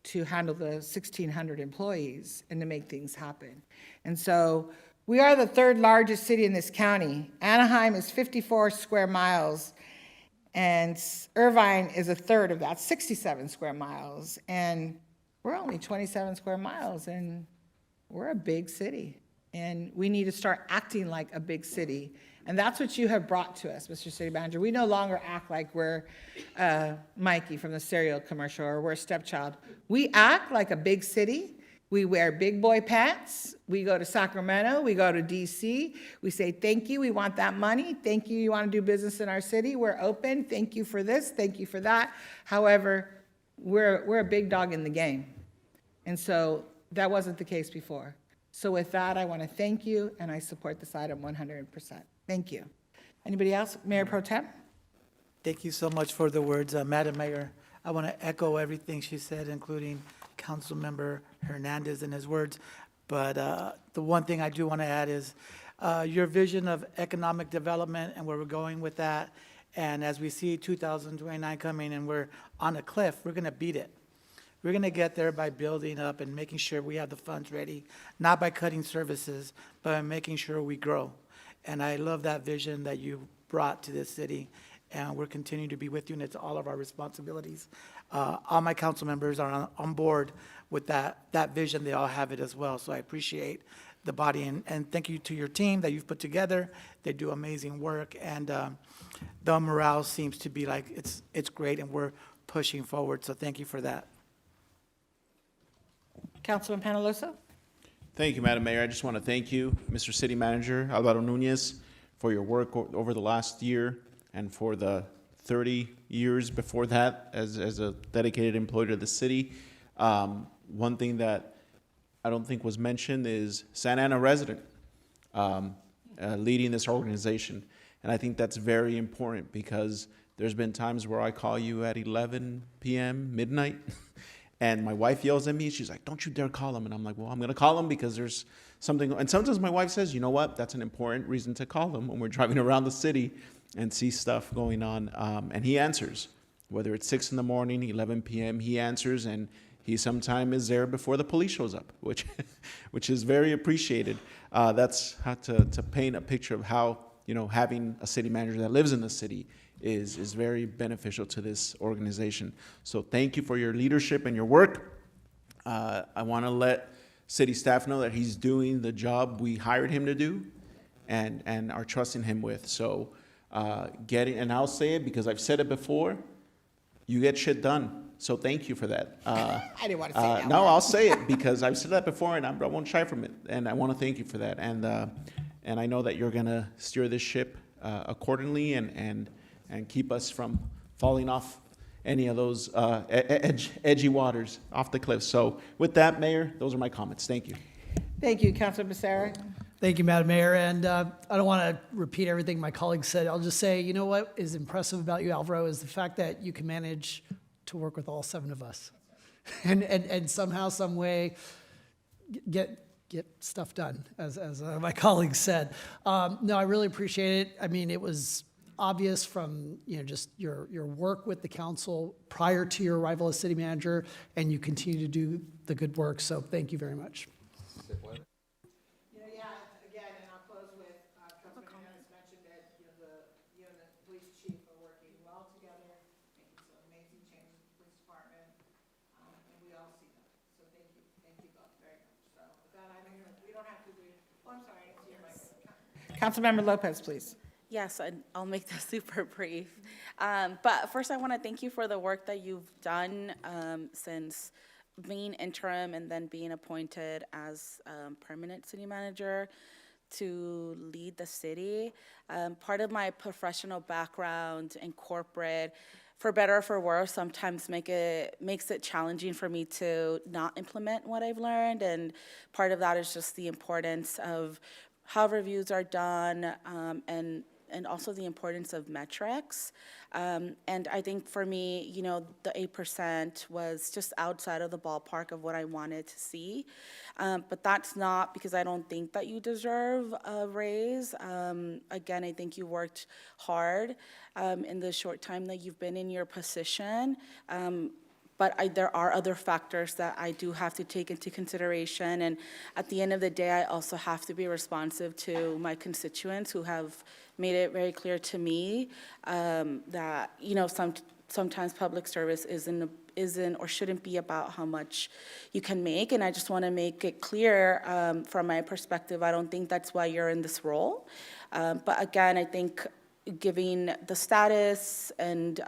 to handle the 1,600 employees and to make things happen. And so we are the 3rd largest city in this county. Anaheim is 54 square miles, and Irvine is a third of that, 67 square miles. And we're only 27 square miles, and we're a big city. And we need to start acting like a big city. And that's what you have brought to us, Mr. City Manager. We no longer act like we're Mikey from the cereal commercial, or we're a stepchild. We act like a big city. We wear big boy pants. We go to Sacramento. We go to DC. We say, thank you. We want that money. Thank you. You want to do business in our city. We're open. Thank you for this. Thank you for that. However, we're a big dog in the game. And so that wasn't the case before. So with that, I want to thank you, and I support this item 100%. Thank you. Anybody else? Mayor Pro Tem? Thank you so much for the words, Madam Mayor. I want to echo everything she said, including Councilmember Hernandez and his words. But the one thing I do want to add is your vision of economic development and where we're going with that. And as we see 2029 coming and we're on a cliff, we're going to beat it. We're going to get there by building up and making sure we have the funds ready, not by cutting services, but by making sure we grow. And I love that vision that you brought to this city, and we're continuing to be with you, and it's all of our responsibilities. All my council members are on board with that vision. They all have it as well, so I appreciate the body, and thank you to your team that you've put together. They do amazing work, and the morale seems to be like it's great, and we're pushing forward, so thank you for that. Councilman Panaloso? Thank you, Madam Mayor. I just want to thank you, Mr. City Manager Alvaro Nunez, for your work over the last year and for the 30 years before that as a dedicated employee to the city. One thing that I don't think was mentioned is Santa Ana resident leading this organization. And I think that's very important because there's been times where I call you at 11 p.m., midnight, and my wife yells at me. She's like, don't you dare call him. And I'm like, well, I'm going to call him because there's something. And sometimes my wife says, you know what? That's an important reason to call him when we're driving around the city and see stuff going on. And he answers, whether it's 6 in the morning, 11 p.m., he answers, and he sometimes is there before the police shows up, which is very appreciated. That's how to paint a picture of how, you know, having a city manager that lives in the city is very beneficial to this organization. So thank you for your leadership and your work. I want to let city staff know that he's doing the job we hired him to do and are trusting him with. So and I'll say it because I've said it before, you get shit done. So thank you for that. I didn't want to say that. No, I'll say it because I've said that before and I won't shy from it. And I want to thank you for that. And I know that you're going to steer this ship accordingly and keep us from falling off any of those edgy waters off the cliff. So with that, Mayor, those are my comments. Thank you. Thank you, Councilor Becerra. Thank you, Madam Mayor. And I don't want to repeat everything my colleagues said. I'll just say, you know what is impressive about you, Alvaro, is the fact that you can manage to work with all 7 of us and somehow, some way get stuff done, as my colleagues said. No, I really appreciate it. I mean, it was obvious from, you know, just your work with the council prior to your arrival as city manager, and you continue to do the good work. So thank you very much. Again, and I'll close with Councilmember Lopez, please. Yes, I'll make this super brief. But first, I want to thank you for the work that you've done since being interim and then being appointed as permanent city manager to lead the city. Part of my professional background in corporate, for better or for worse, sometimes makes it challenging for me to not implement what I've learned. And part of that is just the importance of how reviews are done, and also the importance of metrics. And I think for me, you know, the 8% was just outside of the ballpark of what I wanted to see. But that's not because I don't think that you deserve a raise. Again, I think you worked hard in the short time that you've been in your position. But there are other factors that I do have to take into consideration. And at the end of the day, I also have to be responsive to my constituents who have made it very clear to me that, you know, sometimes public service isn't or shouldn't be about how much you can make. And I just want to make it clear from my perspective, I don't think that's why you're in this role. But again, I think giving the status and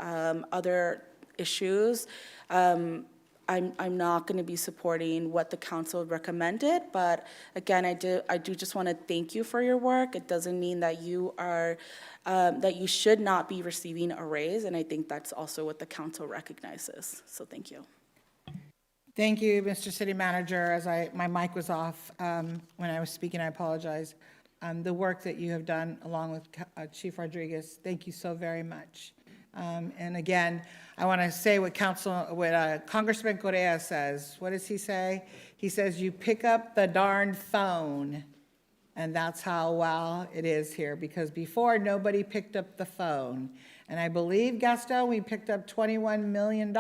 other issues, I'm not going to be supporting what the council recommended, but again, I do just want to thank you for your work. It doesn't mean that you are that you should not be receiving a raise, and I think that's also what the council recognizes. So thank you. Thank you, Mr. City Manager. As my mic was off when I was speaking, I apologize. The work that you have done along with Chief Rodriguez, thank you so very much. And again, I want to say what Congressman Correa says. What does he say? He says, you pick up the darn phone. And that's how well it is here, because before nobody picked up the phone. And I believe, Gaston, we picked up $21 million,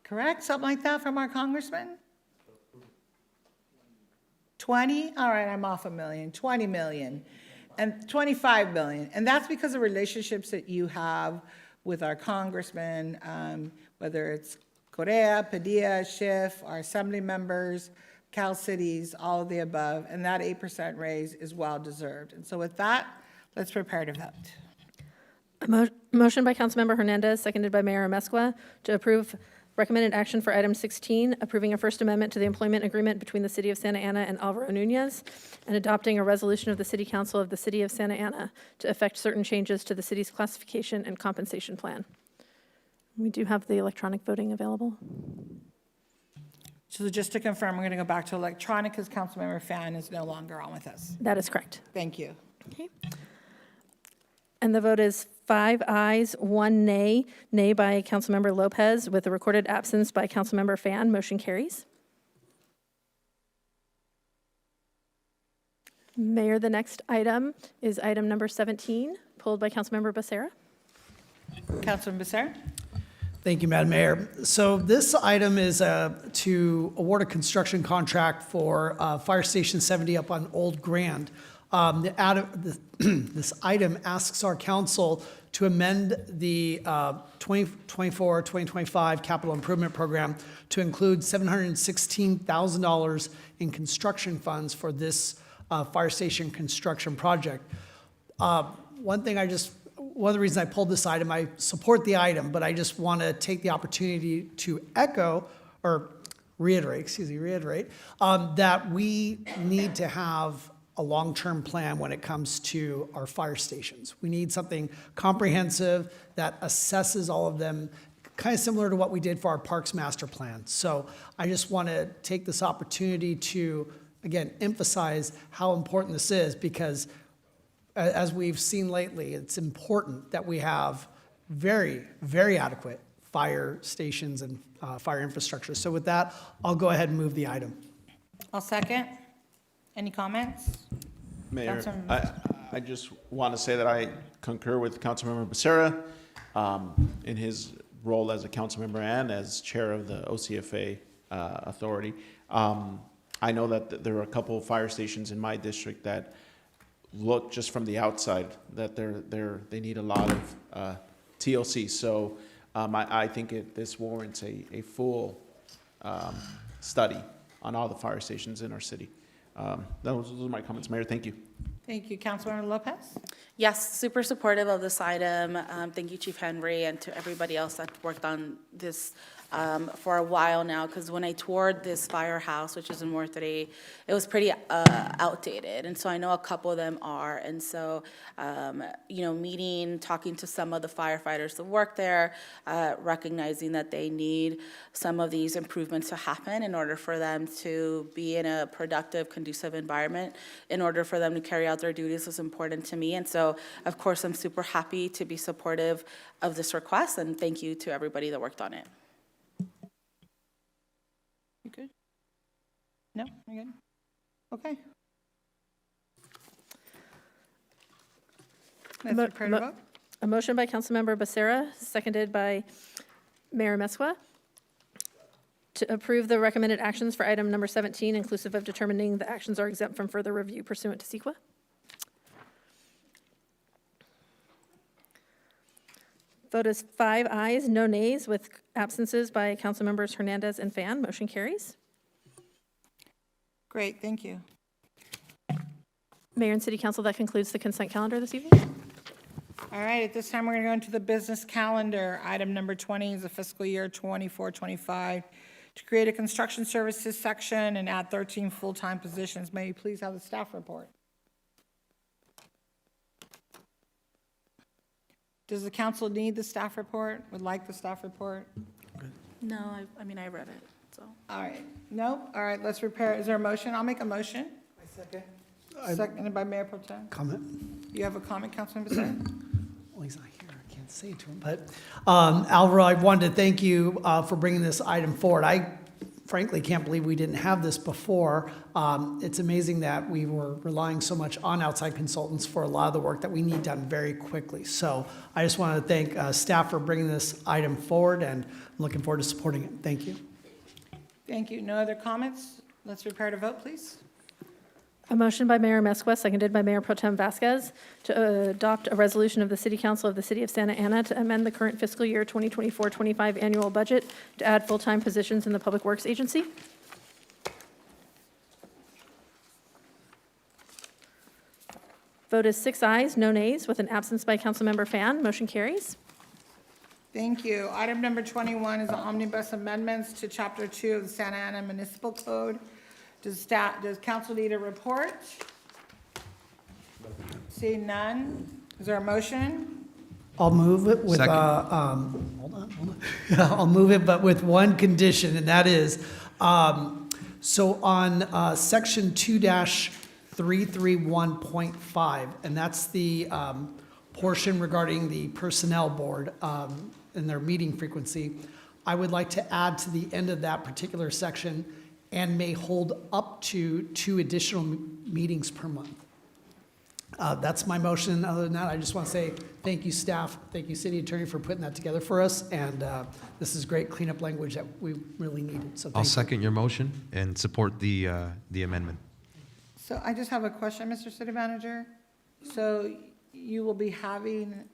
correct? Something like that from our congressman? 20? All right, I'm off $1 million, 20 million. And 25 million, and that's because of relationships that you have with our congressmen, whether it's Correa, Padilla, Schiff, our assembly members, Cal Cities, all of the above, and that 8% raise is well-deserved. And so with that, let's prepare to vote. A motion by Councilmember Hernandez, seconded by Mayor Amezcua, to approve recommended action for item 16, approving a First Amendment to the employment agreement between the City of Santa Ana and Alvaro Nunez, and adopting a resolution of the City Council of the City of Santa Ana to effect certain changes to the city's classification and compensation plan. We do have the electronic voting available. So just to confirm, we're going to go back to electronic because Councilmember Fan is no longer on with us. That is correct. Thank you. Okay. And the vote is 5 ayes, 1 nay. Nay by Councilmember Lopez with a recorded absence by Councilmember Fan. Motion carries. Mayor, the next item is item number 17, pulled by Councilmember Becerra. Councilman Becerra. Thank you, Madam Mayor. So this item is to award a construction contract for Fire Station 70 up on Old Grand. This item asks our council to amend the 2024-2025 capital improvement program to include $716,000 in construction funds for this fire station construction project. One of the reasons I pulled this item, I support the item, but I just want to take the opportunity to reiterate, that we need to have a long-term plan when it comes to our fire stations. We need something comprehensive that assesses all of them, kind of similar to what we did for our Parks Master Plan. So I just want to take this opportunity to, again, emphasize how important this is, because as we've seen lately, it's important that we have very, very adequate fire stations and fire infrastructure. So with that, I'll go ahead and move the item. I'll second. Any comments? Mayor, I just want to say that I concur with Councilmember Becerra in his role as a council member and as chair of the OCFA authority. I know that there are a couple of fire stations in my district that look just from the outside that they need a lot of TLC. So I think this warrants a full study on all the fire stations in our city. Those are my comments, Mayor. Thank you. Thank you. Councilmember Lopez? Yes, super supportive of this item. Thank you, Chief Henry, and to everybody else that worked on this for a while now, because when I toured this firehouse, which is in M-30, it was pretty outdated, and so I know a couple of them are, and so, talking to some of the firefighters that work there, recognizing that they need some of these improvements to happen in order for them to be in a productive, conducive environment, in order for them to carry out their duties is important to me, and so, of course, I'm super happy to be supportive of this request, and thank you to everybody that worked on it. You good? No, you good? Okay. Let's prepare to vote. A motion by Councilmember Becerra, seconded by Mayor Mesqua, to approve the recommended actions for item number 17, inclusive of determining the actions are exempt from further review pursuant to CEQA. Vote is 5 ayes, no nays, with absences by Councilmembers Hernandez and Fan. Motion carries. Great, thank you. Mayor and City Council, that concludes the consent calendar this evening. All right, at this time, we're going to go into the business calendar. Item number 20 is the fiscal year 24-25 to create a construction services section and add 13 full-time positions. May you please have the staff report? Does the council need the staff report? Would like the staff report? No, I read it, so. All right, no? All right, let's prepare. Is there a motion? I'll make a motion. Second. Seconded by Mayor Pro Tem. Comment? You have a comment, Councilman Becerra? Well, he's not here. I can't say it to him. But Alvaro, I wanted to thank you for bringing this item forward. I frankly can't believe we didn't have this before. It's amazing that we were relying so much on outside consultants for a lot of the work that we need done very quickly. So I just wanted to thank staff for bringing this item forward, and I'm looking forward to supporting it. Thank you. Thank you. No other comments? Let's prepare to vote, please. A motion by Mayor Mesqua, seconded by Mayor Pro Tem Vasquez, to adopt a resolution of the City Council of the City of Santa Ana to amend the current fiscal year 2024-25 annual budget to add full-time positions in the Public Works Agency. Vote is 6 ayes, no nays, with an absence by Councilmember Fan. Motion carries. Thank you. Item number 21 is the omnibus amendments to Chapter 2 of the Santa Ana Municipal Code. Does council need a report? Seeing none, is there a motion? I'll move it with, Second. hold on. I'll move it, but with one condition, and that is, so on section 2-331.5, and that's the portion regarding the personnel board and their meeting frequency, I would like to add to the end of that particular section, and may hold up to 2 additional meetings per month. That's my motion. Other than that, I just want to say thank you, staff. Thank you, City Attorney, for putting that together for us. And this is great cleanup language that we really needed. So I'll thank you. second your motion and support the amendment. So I just have a question, Mr. City Manager. So you will be having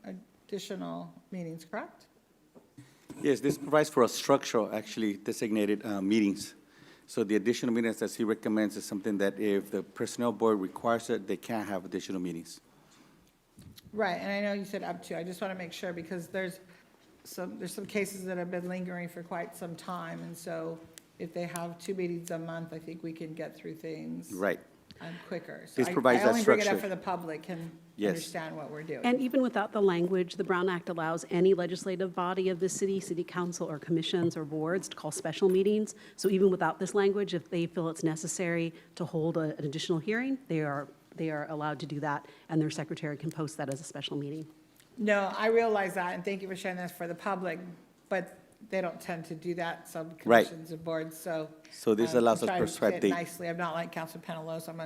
additional meetings, correct? Yes, this provides for a structural, actually designated meetings. So the additional meetings that he recommends is something that if the personnel board requires it, they can have additional meetings. Right, and I know you said up to. I just want to make sure because there's some cases that have been lingering for quite some time. And so if they have 2 meetings a month, I think we can get through things. Right. Quicker. So This provides I that only bring it up structure. for the public can Yes. understand what we're doing. And even without the language, the Brown Act allows any legislative body of the city, city council, or commissions or boards to call special meetings. So even without this language, if they feel it's necessary to hold an additional hearing, they are allowed to do that, and their secretary can post that as a special meeting. No, I realize that, and thank you for sharing this for the public, but they don't tend to do that, some Right. commissions and boards, so. So this allows us I'm trying to say it perspective. nicely, I'm not like Councilor Penalosa, I'm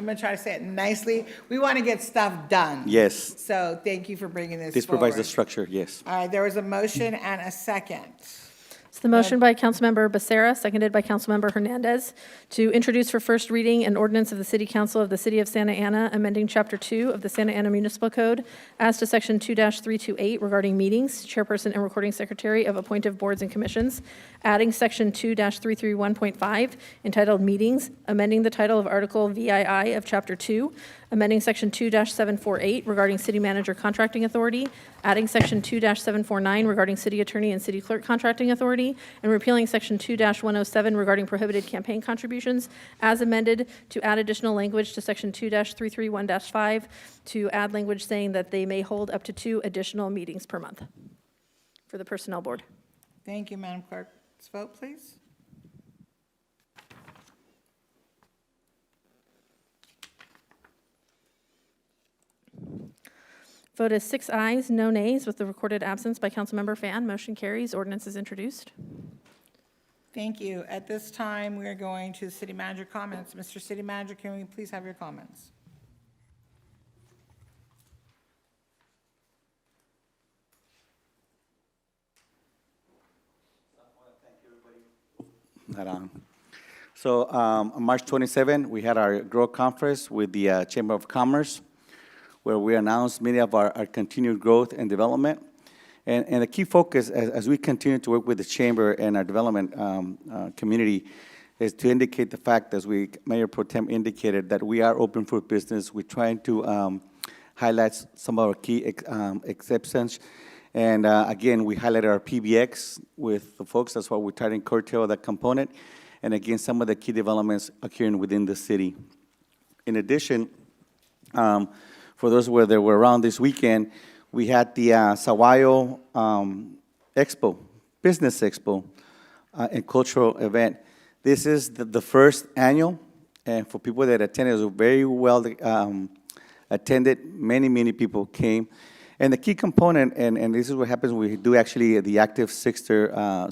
gonna try to say it nicely. We want to get stuff done. Yes. So thank you for bringing this This provides the forward. structure, yes. All right, there was a motion and a second. It's the motion by Councilmember Becerra, seconded by Councilmember Hernandez, to introduce for first reading an ordinance of the City Council of the City of Santa Ana, amending Chapter 2 of the Santa Ana Municipal Code as to Section 2-328 regarding meetings, chairperson and recording secretary of appointive boards and commissions, adding Section 2-331.5 entitled Meetings, amending the title of Article VII of Chapter 2, amending Section 2-748 regarding city manager contracting authority, adding Section 2-749 regarding city attorney and city clerk contracting authority, and repealing Section 2-107 regarding prohibited campaign contributions, as amended to add additional language to Section 2-331-5 to add language saying that they may hold up to 2 additional meetings per month for the Personnel Board. Thank you, Madam Clerk. Let's vote, please. Vote is 6 ayes, no nays, with the recorded absence by Councilmember Fan. Motion carries. Ordinance is introduced. Thank you. At this time, we are going to city manager comments. Mr. City Manager, can we please have your comments? Not on. So on March 27, we had our growth conference with the Chamber of Commerce, where we announced many of our continued growth and development. And the key focus, as we continue to work with the Chamber and our development community, is to indicate the fact, as Mayor Pro Tem indicated, that we are open for business. We're trying to highlight some of our key exceptions. And again, we highlighted our PBX with the folks. That's why we're trying to curtail that component. And again, some of the key developments occurring within the city. In addition, for those that were around this weekend, we had the Saguayo Expo, Business Expo, and cultural event. This is the first annual, and for people that attended, it was very well attended. Many people came. And the key component, and this is what happens when we do actually the active sister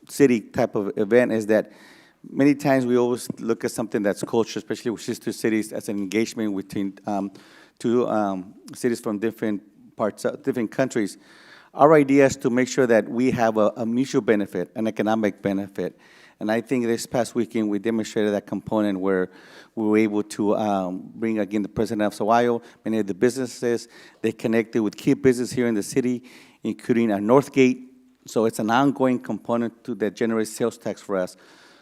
city type of event, is that many times we always look at something that's culture, especially with sister cities, as an engagement between two cities from different parts, different countries. Our idea is to make sure that we have a mutual benefit, an economic benefit. And I think this past weekend we demonstrated that component where we were able to bring, again, the president of Saguayo, many of the businesses. They connected with key business here in the city, including Northgate. So it's an ongoing component that generates sales tax for us.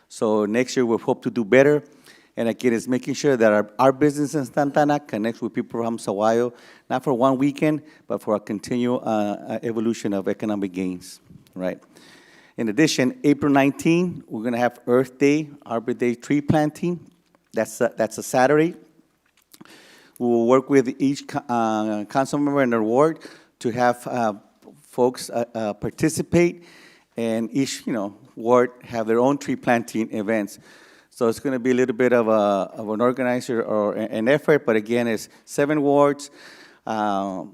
So next year we hope to do better. And again, it's making sure that our business in Santa Ana connects with people from Saguayo, not for one weekend, but for a continual evolution of economic gains, right? In addition, April 19, we're going to have Earth Day, Arbor Day tree planting. That's a Saturday. We will work with each council member in their ward to have folks participate, and each ward have their own tree planting events. So it's going to be a little bit of an organizer or an effort, but again, it's 7 wards and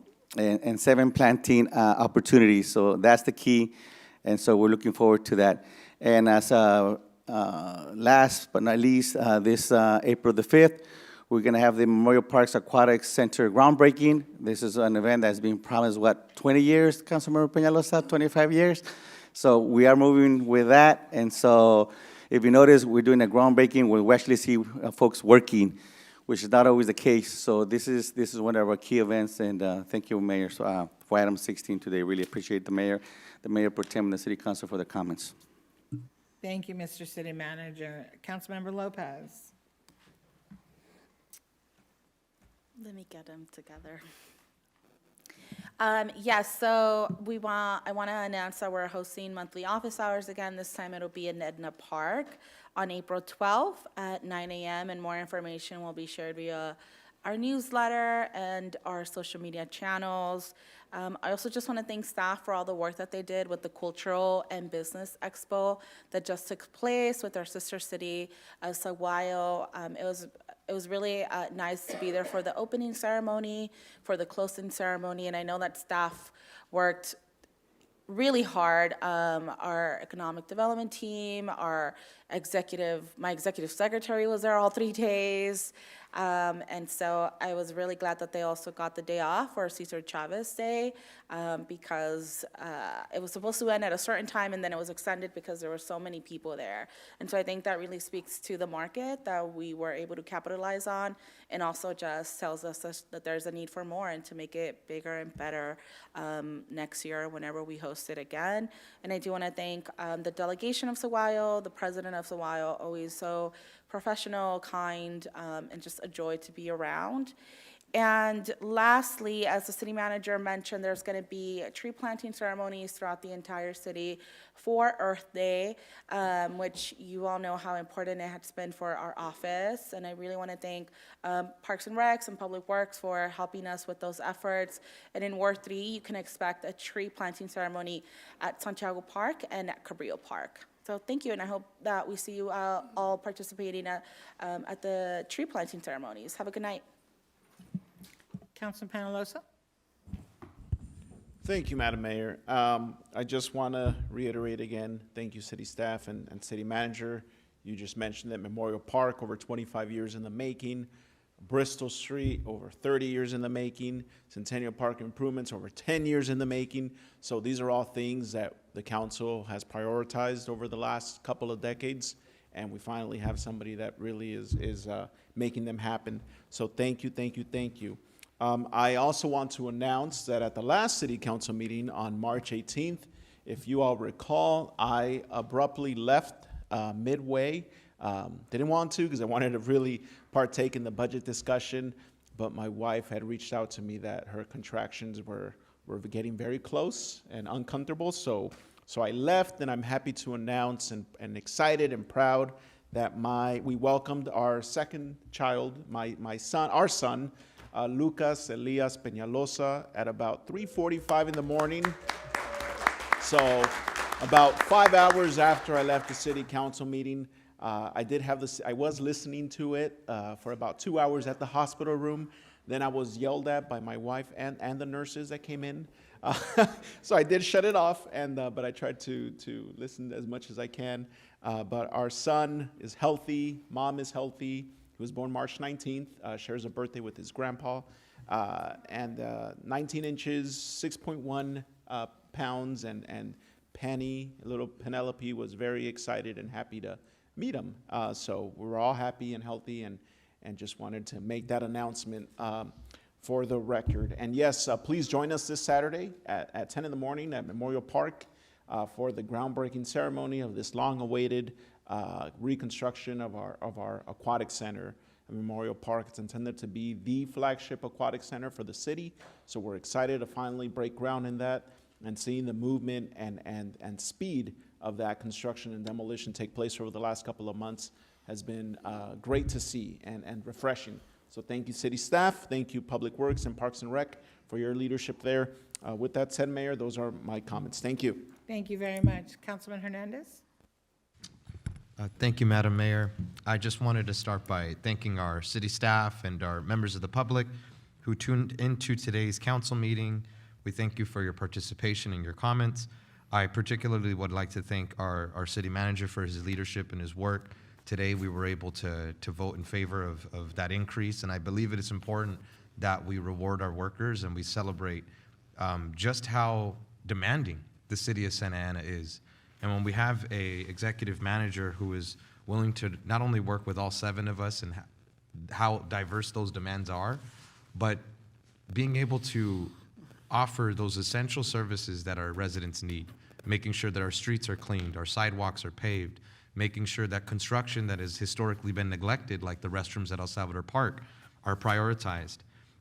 7 planting opportunities. So that's the key. And so we're looking forward to that. And as last but not least, this April the 5th, we're going to have the Memorial Parks Aquatic Center groundbreaking. This is an event that's been promised, 20 years, Councilmember Peñalosa, 25 years? So we are moving with that. And so if you notice, we're doing a groundbreaking where we actually see folks working, which is not always the case. So this is one of our key events. And thank you, Mayor, for item 16 today. Really appreciate the Mayor Pro Tem, and the City Council for the comments. Thank you, Mr. City Manager. Councilmember Lopez. Let me get them together. Yes, so I want to announce that we're hosting monthly office hours again. This time it'll be in Edna Park on April 12th at 9 a.m. and more information will be shared via our newsletter and our social media channels. I also just want to thank staff for all the work that they did with the Cultural and Business Expo that just took place with our sister city of Saguayo. It was really nice to be there for the opening ceremony, for the closing ceremony, and I know that staff worked really hard. Our economic development team, my executive secretary was there all 3 days. And so I was really glad that they also got the day off for Cesar Chavez Day, because it was supposed to end at a certain time, and then it was extended because there were so many people there. And so I think that really speaks to the market that we were able to capitalize on, and also just tells us that there's a need for more and to make it bigger and better next year whenever we host it again. And I do want to thank the delegation of Saguayo, the president of Saguayo, always so professional, kind, and just a joy to be around. And lastly, as the city manager mentioned, there's going to be tree planting ceremonies throughout the entire city for Earth Day, which you all know how important it has been for our office. And I really want to thank Parks and Recs and Public Works for helping us with those efforts. And in Ward 3, you can expect a tree planting ceremony at Santiago Park and at Cabrillo Park. So thank you, and I hope that we see you all participating at the tree planting ceremonies. Have a good night. Councilman Panalosa? Thank you, Madam Mayor. I just want to reiterate again, thank you, city staff and city manager. You just mentioned that Memorial Park, over 25 years in the making. Bristol Street, over 30 years in the making. Centennial Park improvements, over 10 years in the making. So these are all things that the council has prioritized over the last couple of decades, and we finally have somebody that really is making them happen. So thank you, thank you, thank you. I also want to announce that at the last city council meeting on March 18th, if you all recall, I abruptly left midway. Didn't want to, because I wanted to really partake in the budget discussion, but my wife had reached out to me that her contractions were getting very close and uncomfortable, so I left, and I'm happy to announce and excited and proud that we welcomed our second child, our son, Lucas Elias Peñalosa, at about 3:45 in the morning. So about 5 hours after I left the city council meeting, I was listening to it for about 2 hours at the hospital room. Then I was yelled at by my wife and the nurses that came in. So I did shut it off, but I tried to listen as much as I can. But our son is healthy, mom is healthy. He was born March 19th, shares a birthday with his grandpa, and 19 inches, 6.1 pounds, and Penny, little Penelope, was very excited and happy to meet him. So we're all happy and healthy, and just wanted to make that announcement for the record. And yes, please join us this Saturday at 10 in the morning at Memorial Park for the groundbreaking ceremony of this long-awaited reconstruction of our aquatic center at Memorial Park. It's intended to be the flagship aquatic center for the city, so we're excited to finally break ground in that, and seeing the movement and speed of that construction and demolition take place over the last couple of months has been great to see and refreshing. So thank you, city staff. Thank you, Public Works and Parks and Rec, for your leadership there. With that said, Mayor, those are my comments. Thank you. Thank you very much. Councilman Hernandez? Thank you, Madam Mayor. I just wanted to start by thanking our city staff and our members of the public who tuned into today's council meeting. We thank you for your participation and your comments. I particularly would like to thank our city manager for his leadership and his work. Today, we were able to vote in favor of that increase, and I believe it is important that we reward our workers and we celebrate just how demanding the city of Santa Ana is. And when we have a executive manager who is willing to not only work with all 7 of us and how diverse those demands are, but being able to offer those essential services that our residents need, making sure that our streets are cleaned, our sidewalks are paved, making sure that construction that has historically been neglected, like the restrooms at El Salvador Park, are prioritized.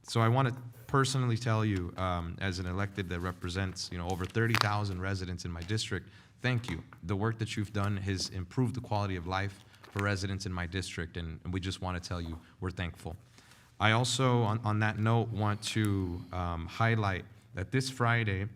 So I want to personally tell you, as an elected that represents over 30,000 residents in my district, thank you. The work that you've done has improved the quality of life for residents in my district, and we just want to tell you we're thankful. I also, on that note, want to highlight that this Friday,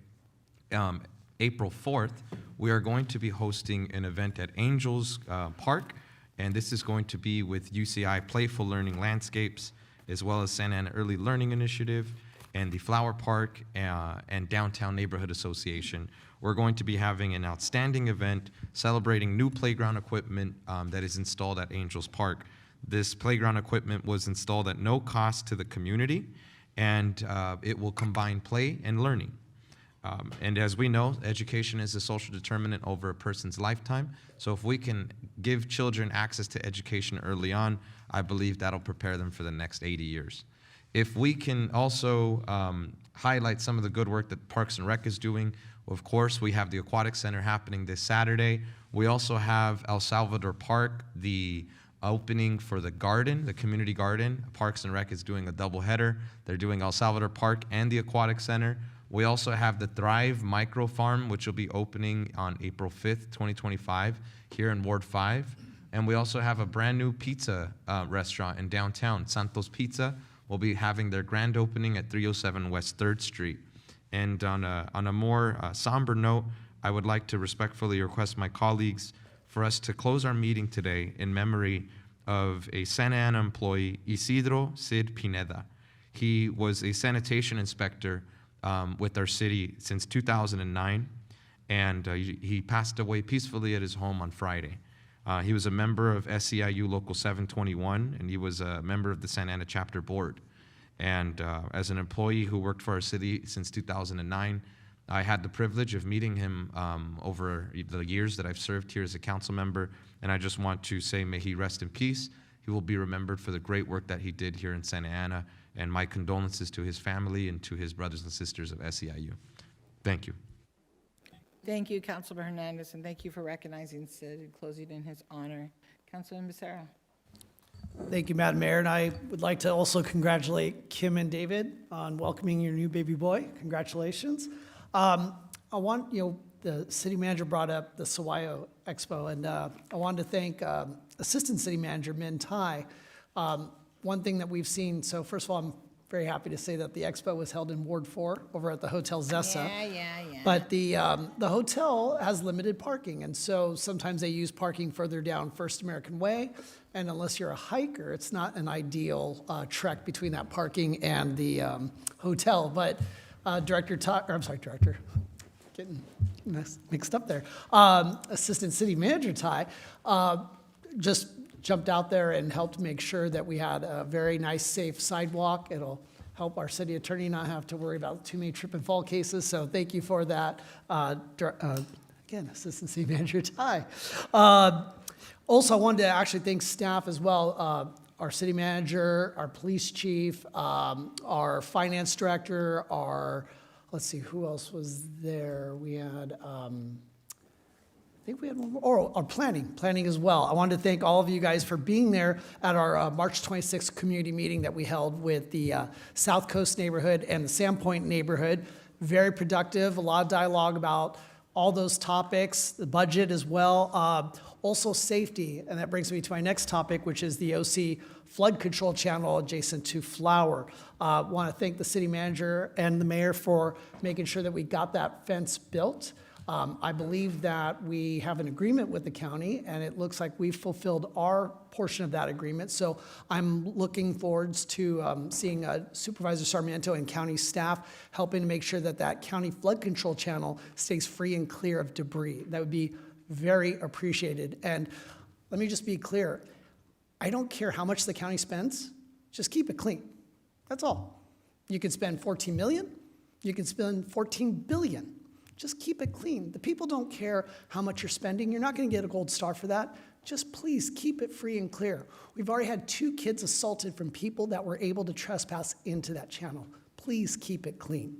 April 4th, we are going to be hosting an event at Angels Park, and this is going to be with UCI Playful Learning Landscapes, as well as Santa Ana Early Learning Initiative, and the Flower Park and Downtown Neighborhood Association. We're going to be having an outstanding event celebrating new playground equipment that is installed at Angels Park. This playground equipment was installed at no cost to the community, and it will combine play and learning. And as we know, education is a social determinant over a person's lifetime. So if we can give children access to education early on, I believe that'll prepare them for the next 80 years. If we can also highlight some of the good work that Parks and Rec is doing, of course, we have the Aquatic Center happening this Saturday. We also have El Salvador Park, the opening for the garden, the community garden. Parks and Rec is doing a doubleheader. They're doing El Salvador Park and the Aquatic Center. We also have the Thrive Micro Farm, which will be opening on April 5th, 2025, here in Ward 5. And we also have a brand new pizza restaurant in downtown. Santos Pizza will be having their grand opening at 307 West 3rd Street. And on a more somber note, I would like to respectfully request my colleagues for us to close our meeting today in memory of a Santa Ana employee, Isidro Cid Pineda. He was a sanitation inspector with our city since 2009, and he passed away peacefully at his home on Friday. He was a member of SEIU Local 721, and he was a member of the Santa Ana Chapter Board. And as an employee who worked for our city since 2009, I had the privilege of meeting him over the years that I've served here as a council member, and I just want to say may he rest in peace. He will be remembered for the great work that he did here in Santa Ana, and my condolences to his family and to his brothers and sisters of SEIU. Thank you. Thank you, Councilor Hernandez, and thank you for recognizing Sid and closing in his honor. Councilman Becerra. Thank you, Madam Mayor, and I would like to also congratulate Kim and David on welcoming your new baby boy. Congratulations. I want, the city manager brought up the Sawayo Expo, and I wanted to thank Assistant City Manager Min Tai. One thing that we've seen, so first of all, I'm very happy to say that the expo was held in Ward 4 over at the Hotel Zessa. Yeah. But the hotel has limited parking, and so sometimes they use parking further down First American Way, and unless you're a hiker, it's not an ideal trek between that parking and the hotel. But Director, getting mixed up there. Assistant City Manager Ty just jumped out there and helped make sure that we had a very nice, safe sidewalk. It'll help our city attorney not have to worry about too many trip and fall cases. So thank you for that. Again, Assistant City Manager Ty. Also, I wanted to actually thank staff as well. Our city manager, our police chief, our finance director, let's see, who else was there? We had, I think we had one more, our planning as well. I wanted to thank all of you guys for being there at our March 26th community meeting that we held with the South Coast neighborhood and the Sandpoint neighborhood. Very productive, a lot of dialogue about all those topics, the budget as well. Also safety, and that brings me to my next topic, which is the OC flood control channel adjacent to Flower. Want to thank the city manager and the mayor for making sure that we got that fence built. I believe that we have an agreement with the county, and it looks like we've fulfilled our portion of that agreement. So I'm looking forward to seeing Supervisor Sarmiento and county staff helping to make sure that that county flood control channel stays free and clear of debris. That would be very appreciated. And let me just be clear. I don't care how much the county spends, just keep it clean. That's all. You can spend $14 million, you can spend $14 billion. Just keep it clean. The people don't care how much you're spending. You're not going to get a gold star for that. Just please keep it free and clear. We've already had 2 kids assaulted from people that were able to trespass into that channel. Please keep it clean.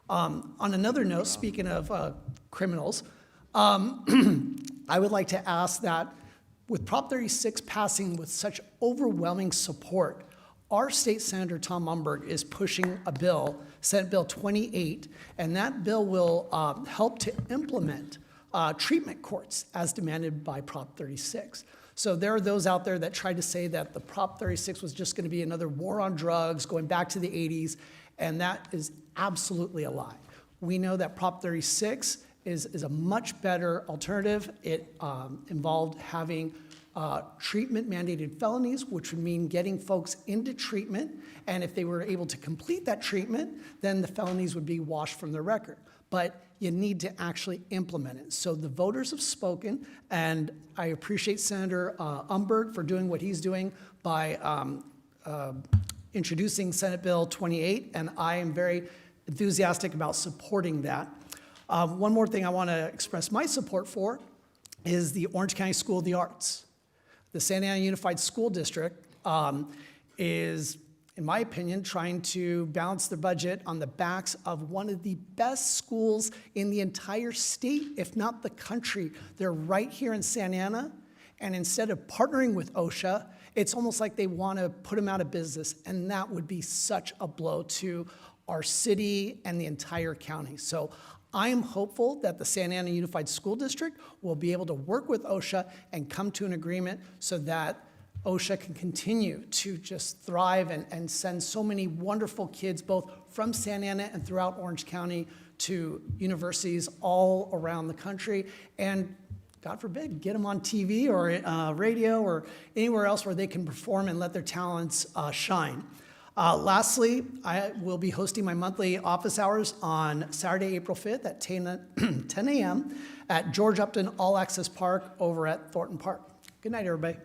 On another note, speaking of criminals, I would like to ask that with Prop 36 passing with such overwhelming support, our state senator, Tom Umberg, is pushing a bill, Senate Bill 28, and that bill will help to implement treatment courts as demanded by Prop 36. So there are those out there that try to say that the Prop 36 was just going to be another war on drugs going back to the 80s, and that is absolutely a lie. We know that Prop 36 is a much better alternative. It involved having treatment mandated felonies, which would mean getting folks into treatment. And if they were able to complete that treatment, then the felonies would be washed from their record. but you need to actually implement it. So the voters have spoken, and I appreciate Senator Umbert for doing what he's doing by introducing Senate Bill 28, and I am very enthusiastic about supporting that. One more thing I want to express my support for is the Orange County School of the Arts. The Santa Ana Unified School District is, in my opinion, trying to balance their budget on the backs of one of the best schools in the entire state, if not the country. They're right here in Santa Ana, and instead of partnering with OSHA, it's almost like they want to put them out of business, and that would be such a blow to our city and the entire county. So I am hopeful that the Santa Ana Unified School District will be able to work with OSHA and come to an agreement so that OSHA can continue to just thrive and send so many wonderful kids, both from Santa Ana and throughout Orange County, to universities all around the country. And God forbid, get them on TV or radio or anywhere else where they can perform and let their talents shine. Lastly, I will be hosting my monthly office hours on Saturday, April 5th at 10 a.m. at George Upton All Access Park over at Thornton Park. Good night, everybody.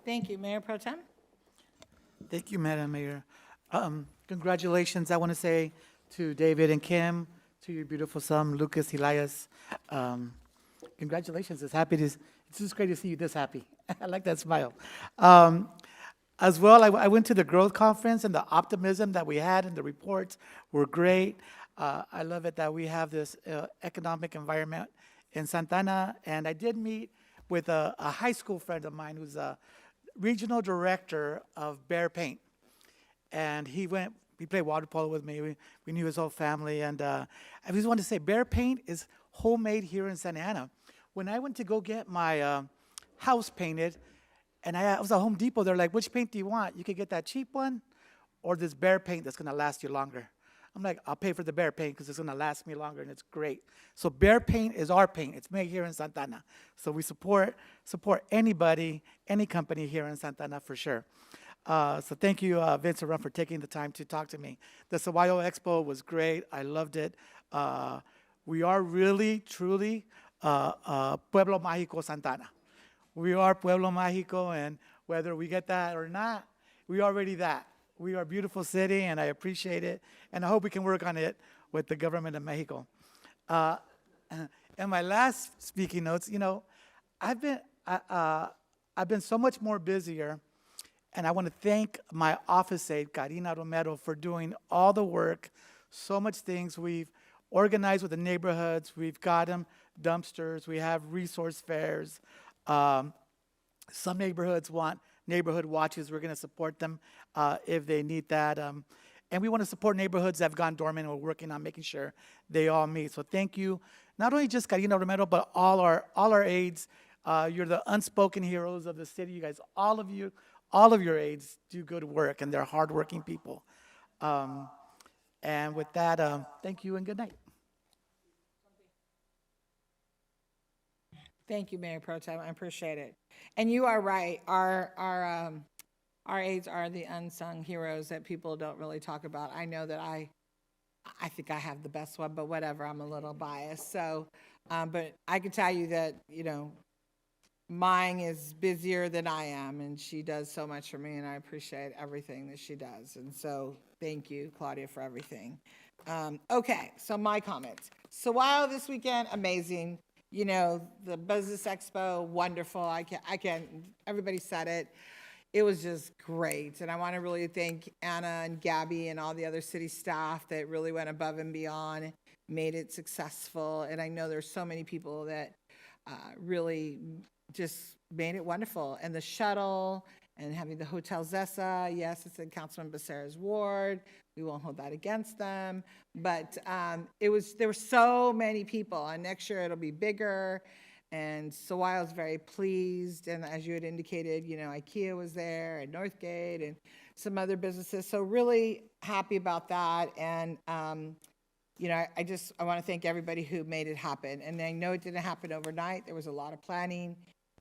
Thank you. Mayor Pro Tem? Thank you, Madam Mayor. Congratulations, I want to say to David and Kim, to your beautiful son, Lucas Elias. Congratulations. It's just great to see you this happy. I like that smile. As well, I went to the growth conference, and the optimism that we had and the reports were great. I love it that we have this economic environment in Santa Ana, and I did meet with a high school friend of mine who's a regional director of Bear Paint. And he played water polo with me. We knew his whole family, and I just wanted to say, Bear Paint is homemade here in Santa Ana. When I went to go get my house painted, and I was at Home Depot, they're like, which paint do you want? You could get that cheap one or this Bear Paint that's going to last you longer. I'm like, I'll pay for the Bear Paint because it's going to last me longer, and it's great. So Bear Paint is our paint. It's made here in Santa Ana. So we support anybody, any company here in Santa Ana for sure. So thank you, Vince Arun, for taking the time to talk to me. The Sawayo Expo was great. I loved it. We are really, truly Pueblo Mágico Santa Ana. We are Pueblo Mágico, and whether we get that or not, we are already that. We are a beautiful city, and I appreciate it, and I hope we can work on it with the government of Mexico. And my last speaking notes, I've been so much more busier, and I want to thank my office aide, Karina Romero, for doing all the work, so much things. We've organized with the neighborhoods. We've got them dumpsters. We have resource fairs. Some neighborhoods want neighborhood watches. We're going to support them if they need that. And we want to support neighborhoods that have gone dormant. We're working on making sure they all meet. So thank you, not only just Karina Romero, but all our aides. You're the unspoken heroes of the city. You guys, all of your aides do good work, and they're hardworking people. And with that, thank you and good night. Thank you, Mayor Pro Tem. I appreciate it. And you are right. Our aides are the unsung heroes that people don't really talk about. I know that I think I have the best one, but whatever. I'm a little biased. So, but I can tell you that, mine is busier than I am, and she does so much for me, and I appreciate everything that she does. And so thank you, Claudia, for everything. Okay, so my comments. So while this weekend, amazing. The Business Expo, wonderful. I can't, everybody said it. It was just great. And I want to really thank Anna and Gabby and all the other city staff that really went above and beyond, made it successful. And I know there's so many people that really just made it wonderful. And the shuttle and having the Hotel Zessa, yes, it's in Councilman Becerra's ward. We won't hold that against them. But there were so many people, and next year it'll be bigger. And so I was very pleased. And as you had indicated, IKEA was there, and Northgate, and some other businesses. So really happy about that. And I want to thank everybody who made it happen. And I know it didn't happen overnight. There was a lot of planning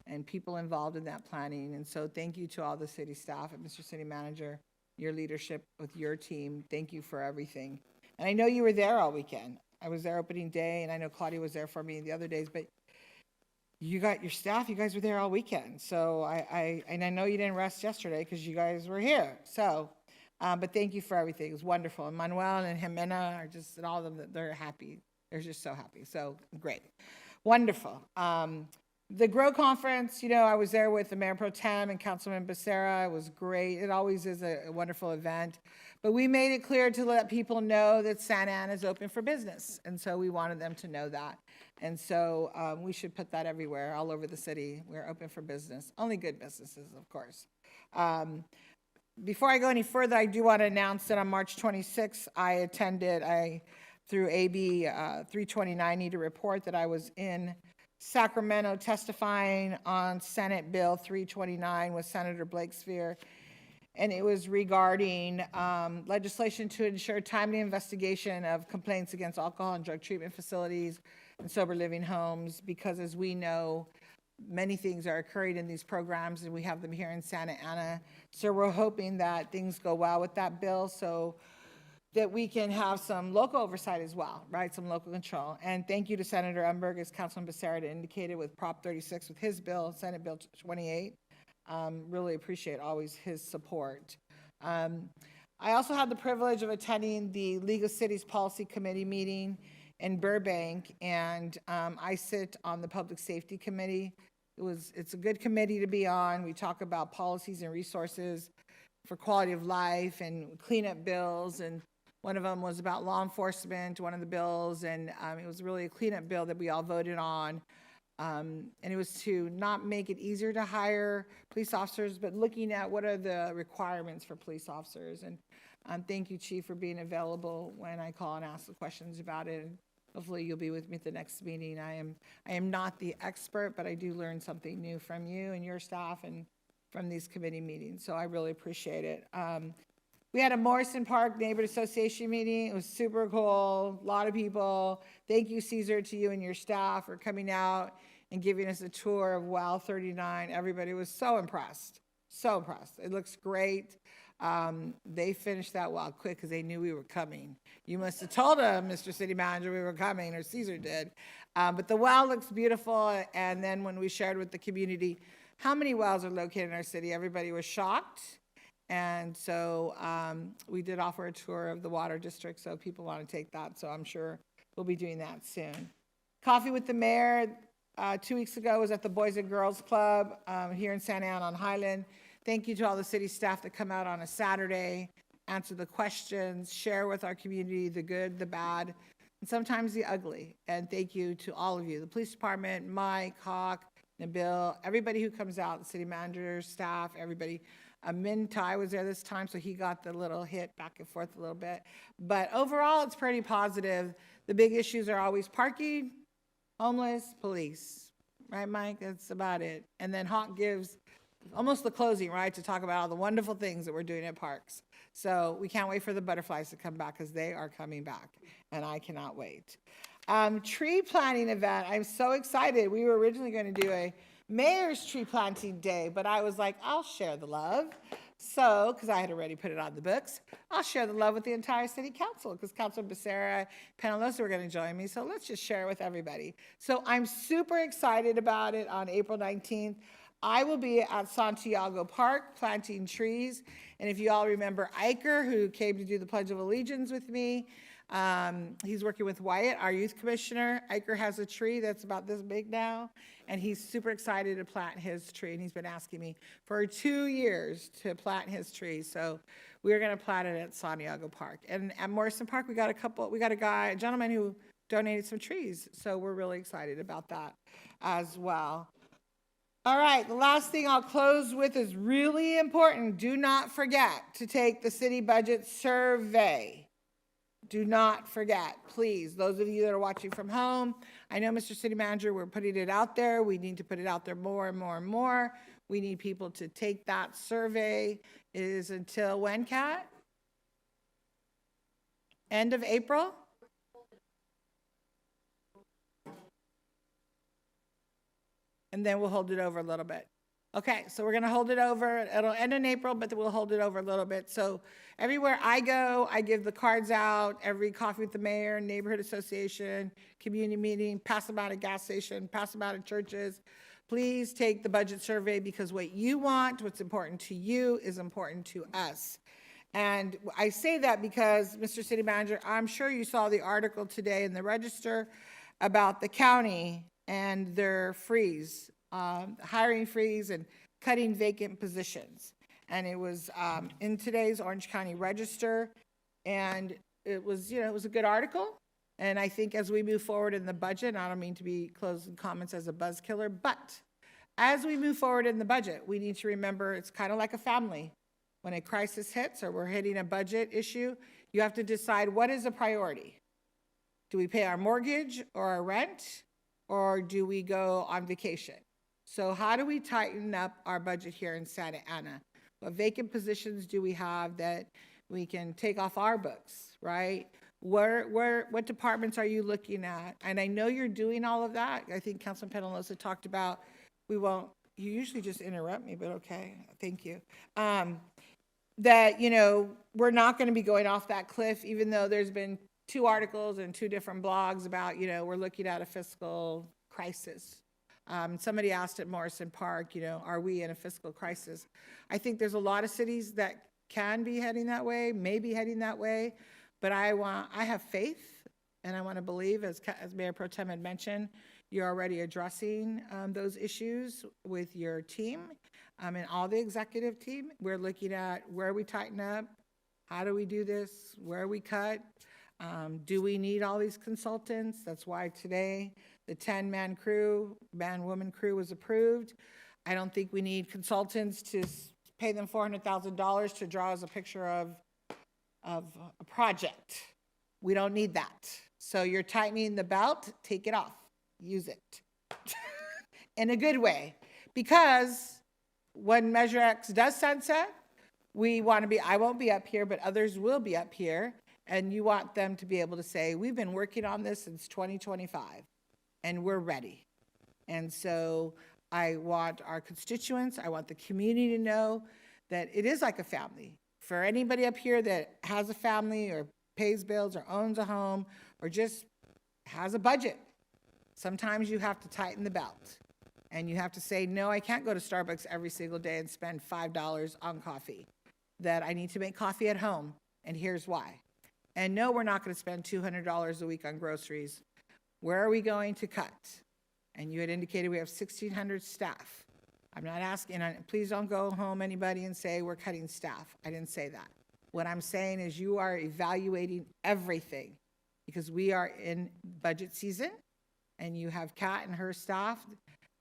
and people involved in that planning. And so thank you to all the city staff and Mr. City Manager, your leadership with your team. Thank you for everything. And I know you were there all weekend. I was there opening day, and I know Claudia was there for me the other days, but you got your staff, you guys were there all weekend. So and I know you didn't rest yesterday because you guys were here. So, but thank you for everything. It was wonderful. And Manuel and Jimena are just, and all of them, they're happy. They're just so happy. So great. Wonderful. The GROW conference, you know, I was there with the Mayor Pro Tem and Councilman Becerra. It was great. It always is a wonderful event. But we made it clear to let people know that Santa Ana is open for business. And so we wanted them to know that. And so we should put that everywhere, all over the city. We're open for business. Only good businesses, of course. Before I go any further, I do want to announce that on March 26th, through AB 329, need to report that I was in Sacramento testifying on Senate Bill 329 with Senator Blakespear. And it was regarding legislation to ensure timely investigation of complaints against alcohol and drug treatment facilities and sober living homes, because as we know, many things are occurring in these programs, and we have them here in Santa Ana. So we're hoping that things go well with that bill, so that we can have some local oversight as well, right? Some local control. And thank you to Senator Umberg, as Councilman Becerra indicated, with Prop 36 with his bill, Senate Bill 28. Really appreciate always his support. I also had the privilege of attending the League of Cities Policy Committee meeting in Burbank, and I sit on the Public Safety Committee. It's a good committee to be on. We talk about policies and resources for quality of life and cleanup bills, and one of them was about law enforcement, one of the bills, and it was really a cleanup bill that we all voted on. And it was to not make it easier to hire police officers, but looking at what are the requirements for police officers. And thank you, Chief, for being available when I call and ask the questions about it. And hopefully you'll be with me at the next meeting. I am not the expert, but I do learn something new from you and your staff and from these committee meetings. So I really appreciate it. We had a Morrison Park Neighborhood Association meeting. It was super cool, a lot of people. Thank you, Caesar, to you and your staff for coming out and giving us a tour of Well 39. Everybody was so impressed, so impressed. It looks great. They finished that well quick because they knew we were coming. You must have told them, Mr. City Manager, we were coming, or Caesar did. But the well looks beautiful, and then when we shared with the community how many wells are located in our city, everybody was shocked. And so we did offer a tour of the water district, so people want to take that. So I'm sure we'll be doing that soon. Coffee with the mayor 2 weeks ago was at the Boys and Girls Club here in Santa Ana on Highland. Thank you to all the city staff that come out on a Saturday, answer the questions, share with our community the good, the bad, and sometimes the ugly. And thank you to all of you, the police department, Mike, Hawk, Nabil, everybody who comes out, the city manager, staff, everybody. Min Tai was there this time, so he got the little hit back and forth a little bit. But overall, it's pretty positive. The big issues are always parking, homeless, police. Right, Mike? That's about it. And then Hawk gives almost the closing, right, to talk about all the wonderful things that we're doing at parks. So we can't wait for the butterflies to come back because they are coming back, and I cannot wait. Tree planting event. I'm so excited. We were originally going to do a Mayor's Tree Planting Day, but I was like, I'll share the love. So, because I had already put it on the books, I'll share the love with the entire city council, because Councilor Becerra, Penalosa were going to join me, so let's just share it with everybody. So I'm super excited about it. On April 19th, I will be at Santiago Park planting trees, and if you all remember Iker, who came to do the Pledge of Allegiance with me, he's working with Wyatt, our youth commissioner. Iker has a tree that's about this big now, and he's super excited to plant his tree, and he's been asking me for 2 years to plant his tree. So we're going to plant it at Santiago Park. And at Morrison Park, we got a gentleman who donated some trees, so we're really excited about that as well. All right, the last thing I'll close with is really important. Do not forget to take the city budget survey. Do not forget, please. Those of you that are watching from home, I know, Mr. City Manager, we're putting it out there. We need to put it out there more and more and more. We need people to take that survey. It is until when, Kat? End of April? And then we'll hold it over a little bit. Okay, so we're gonna hold it over. It'll end in April, but we'll hold it over a little bit. So everywhere I go, I give the cards out, every coffee with the mayor, neighborhood association, community meeting, pass them out at gas station, pass them out at churches. Please take the budget survey because what you want, what's important to you is important to us. And I say that because, Mr. City Manager, I'm sure you saw the article today in the Register about the county and their freeze, hiring freeze and cutting vacant positions. And it was in today's Orange County Register, and it was, it was a good article. And I think as we move forward in the budget, and I don't mean to be closing comments as a buzz killer, but as we move forward in the budget, we need to remember it's kind of like a family. When a crisis hits or we're hitting a budget issue, you have to decide what is a priority. Do we pay our mortgage or our rent, or do we go on vacation? So how do we tighten up our budget here in Santa Ana? What vacant positions do we have that we can take off our books, right? What departments are you looking at? And I know you're doing all of that. I think Councilman Penalosa talked about, you usually just interrupt me, but okay, thank you. That, we're not going to be going off that cliff, even though there's been 2 articles and 2 different blogs about, we're looking at a fiscal crisis. Somebody asked at Morrison Park, are we in a fiscal crisis? I think there's a lot of cities that can be heading that way, may be heading that way, but I have faith, and I want to believe, as Mayor Pro Tem had mentioned, you're already addressing those issues with your team. And all the executive team, we're looking at where we tighten up, how do we do this, where we cut, do we need all these consultants? That's why today the 10-man crew, man-woman crew was approved. I don't think we need consultants to pay them $400,000 to draw us a picture of a project. We don't need that. So you're tightening the belt, take it off, use it in a good way, because when Measure X does sunset, I won't be up here, but others will be up here, and you want them to be able to say, we've been working on this since 2025, and we're ready. And so I want our constituents, I want the community to know that it is like a family. For anybody up here that has a family or pays bills or owns a home or just has a budget, sometimes you have to tighten the belt. And you have to say, no, I can't go to Starbucks every single day and spend $5 on coffee. That I need to make coffee at home, and here's why. And no, we're not going to spend $200 a week on groceries. Where are we going to cut? And you had indicated we have 1,600 staff. I'm not asking, please don't go home, anybody, and say we're cutting staff. I didn't say that. What I'm saying is you are evaluating everything, because we are in budget season, and you have Kat and her staff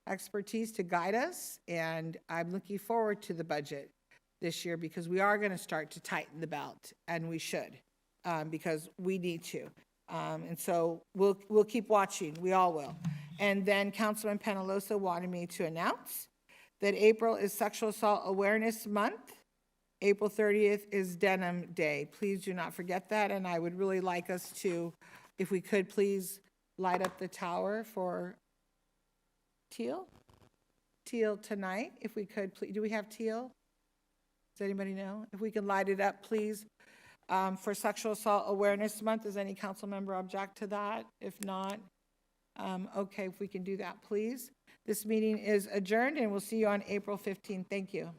expertise to guide us, and I'm looking forward to the budget this year, because we are going to start to tighten the belt, and we should, because we need to. And so we'll keep watching. We all will. And then Councilman Penalosa wanted me to announce that April is Sexual Assault Awareness Month. April 30th is Denim Day. Please do not forget that, and I would really like us to, if we could, please light up the tower for teal tonight, if we could, please. Do we have teal? Does anybody know? If we can light it up, please, for Sexual Assault Awareness Month. Does any council member object to that? If not, okay, if we can do that, please. This meeting is adjourned, and we'll see you on April 15th. Thank you.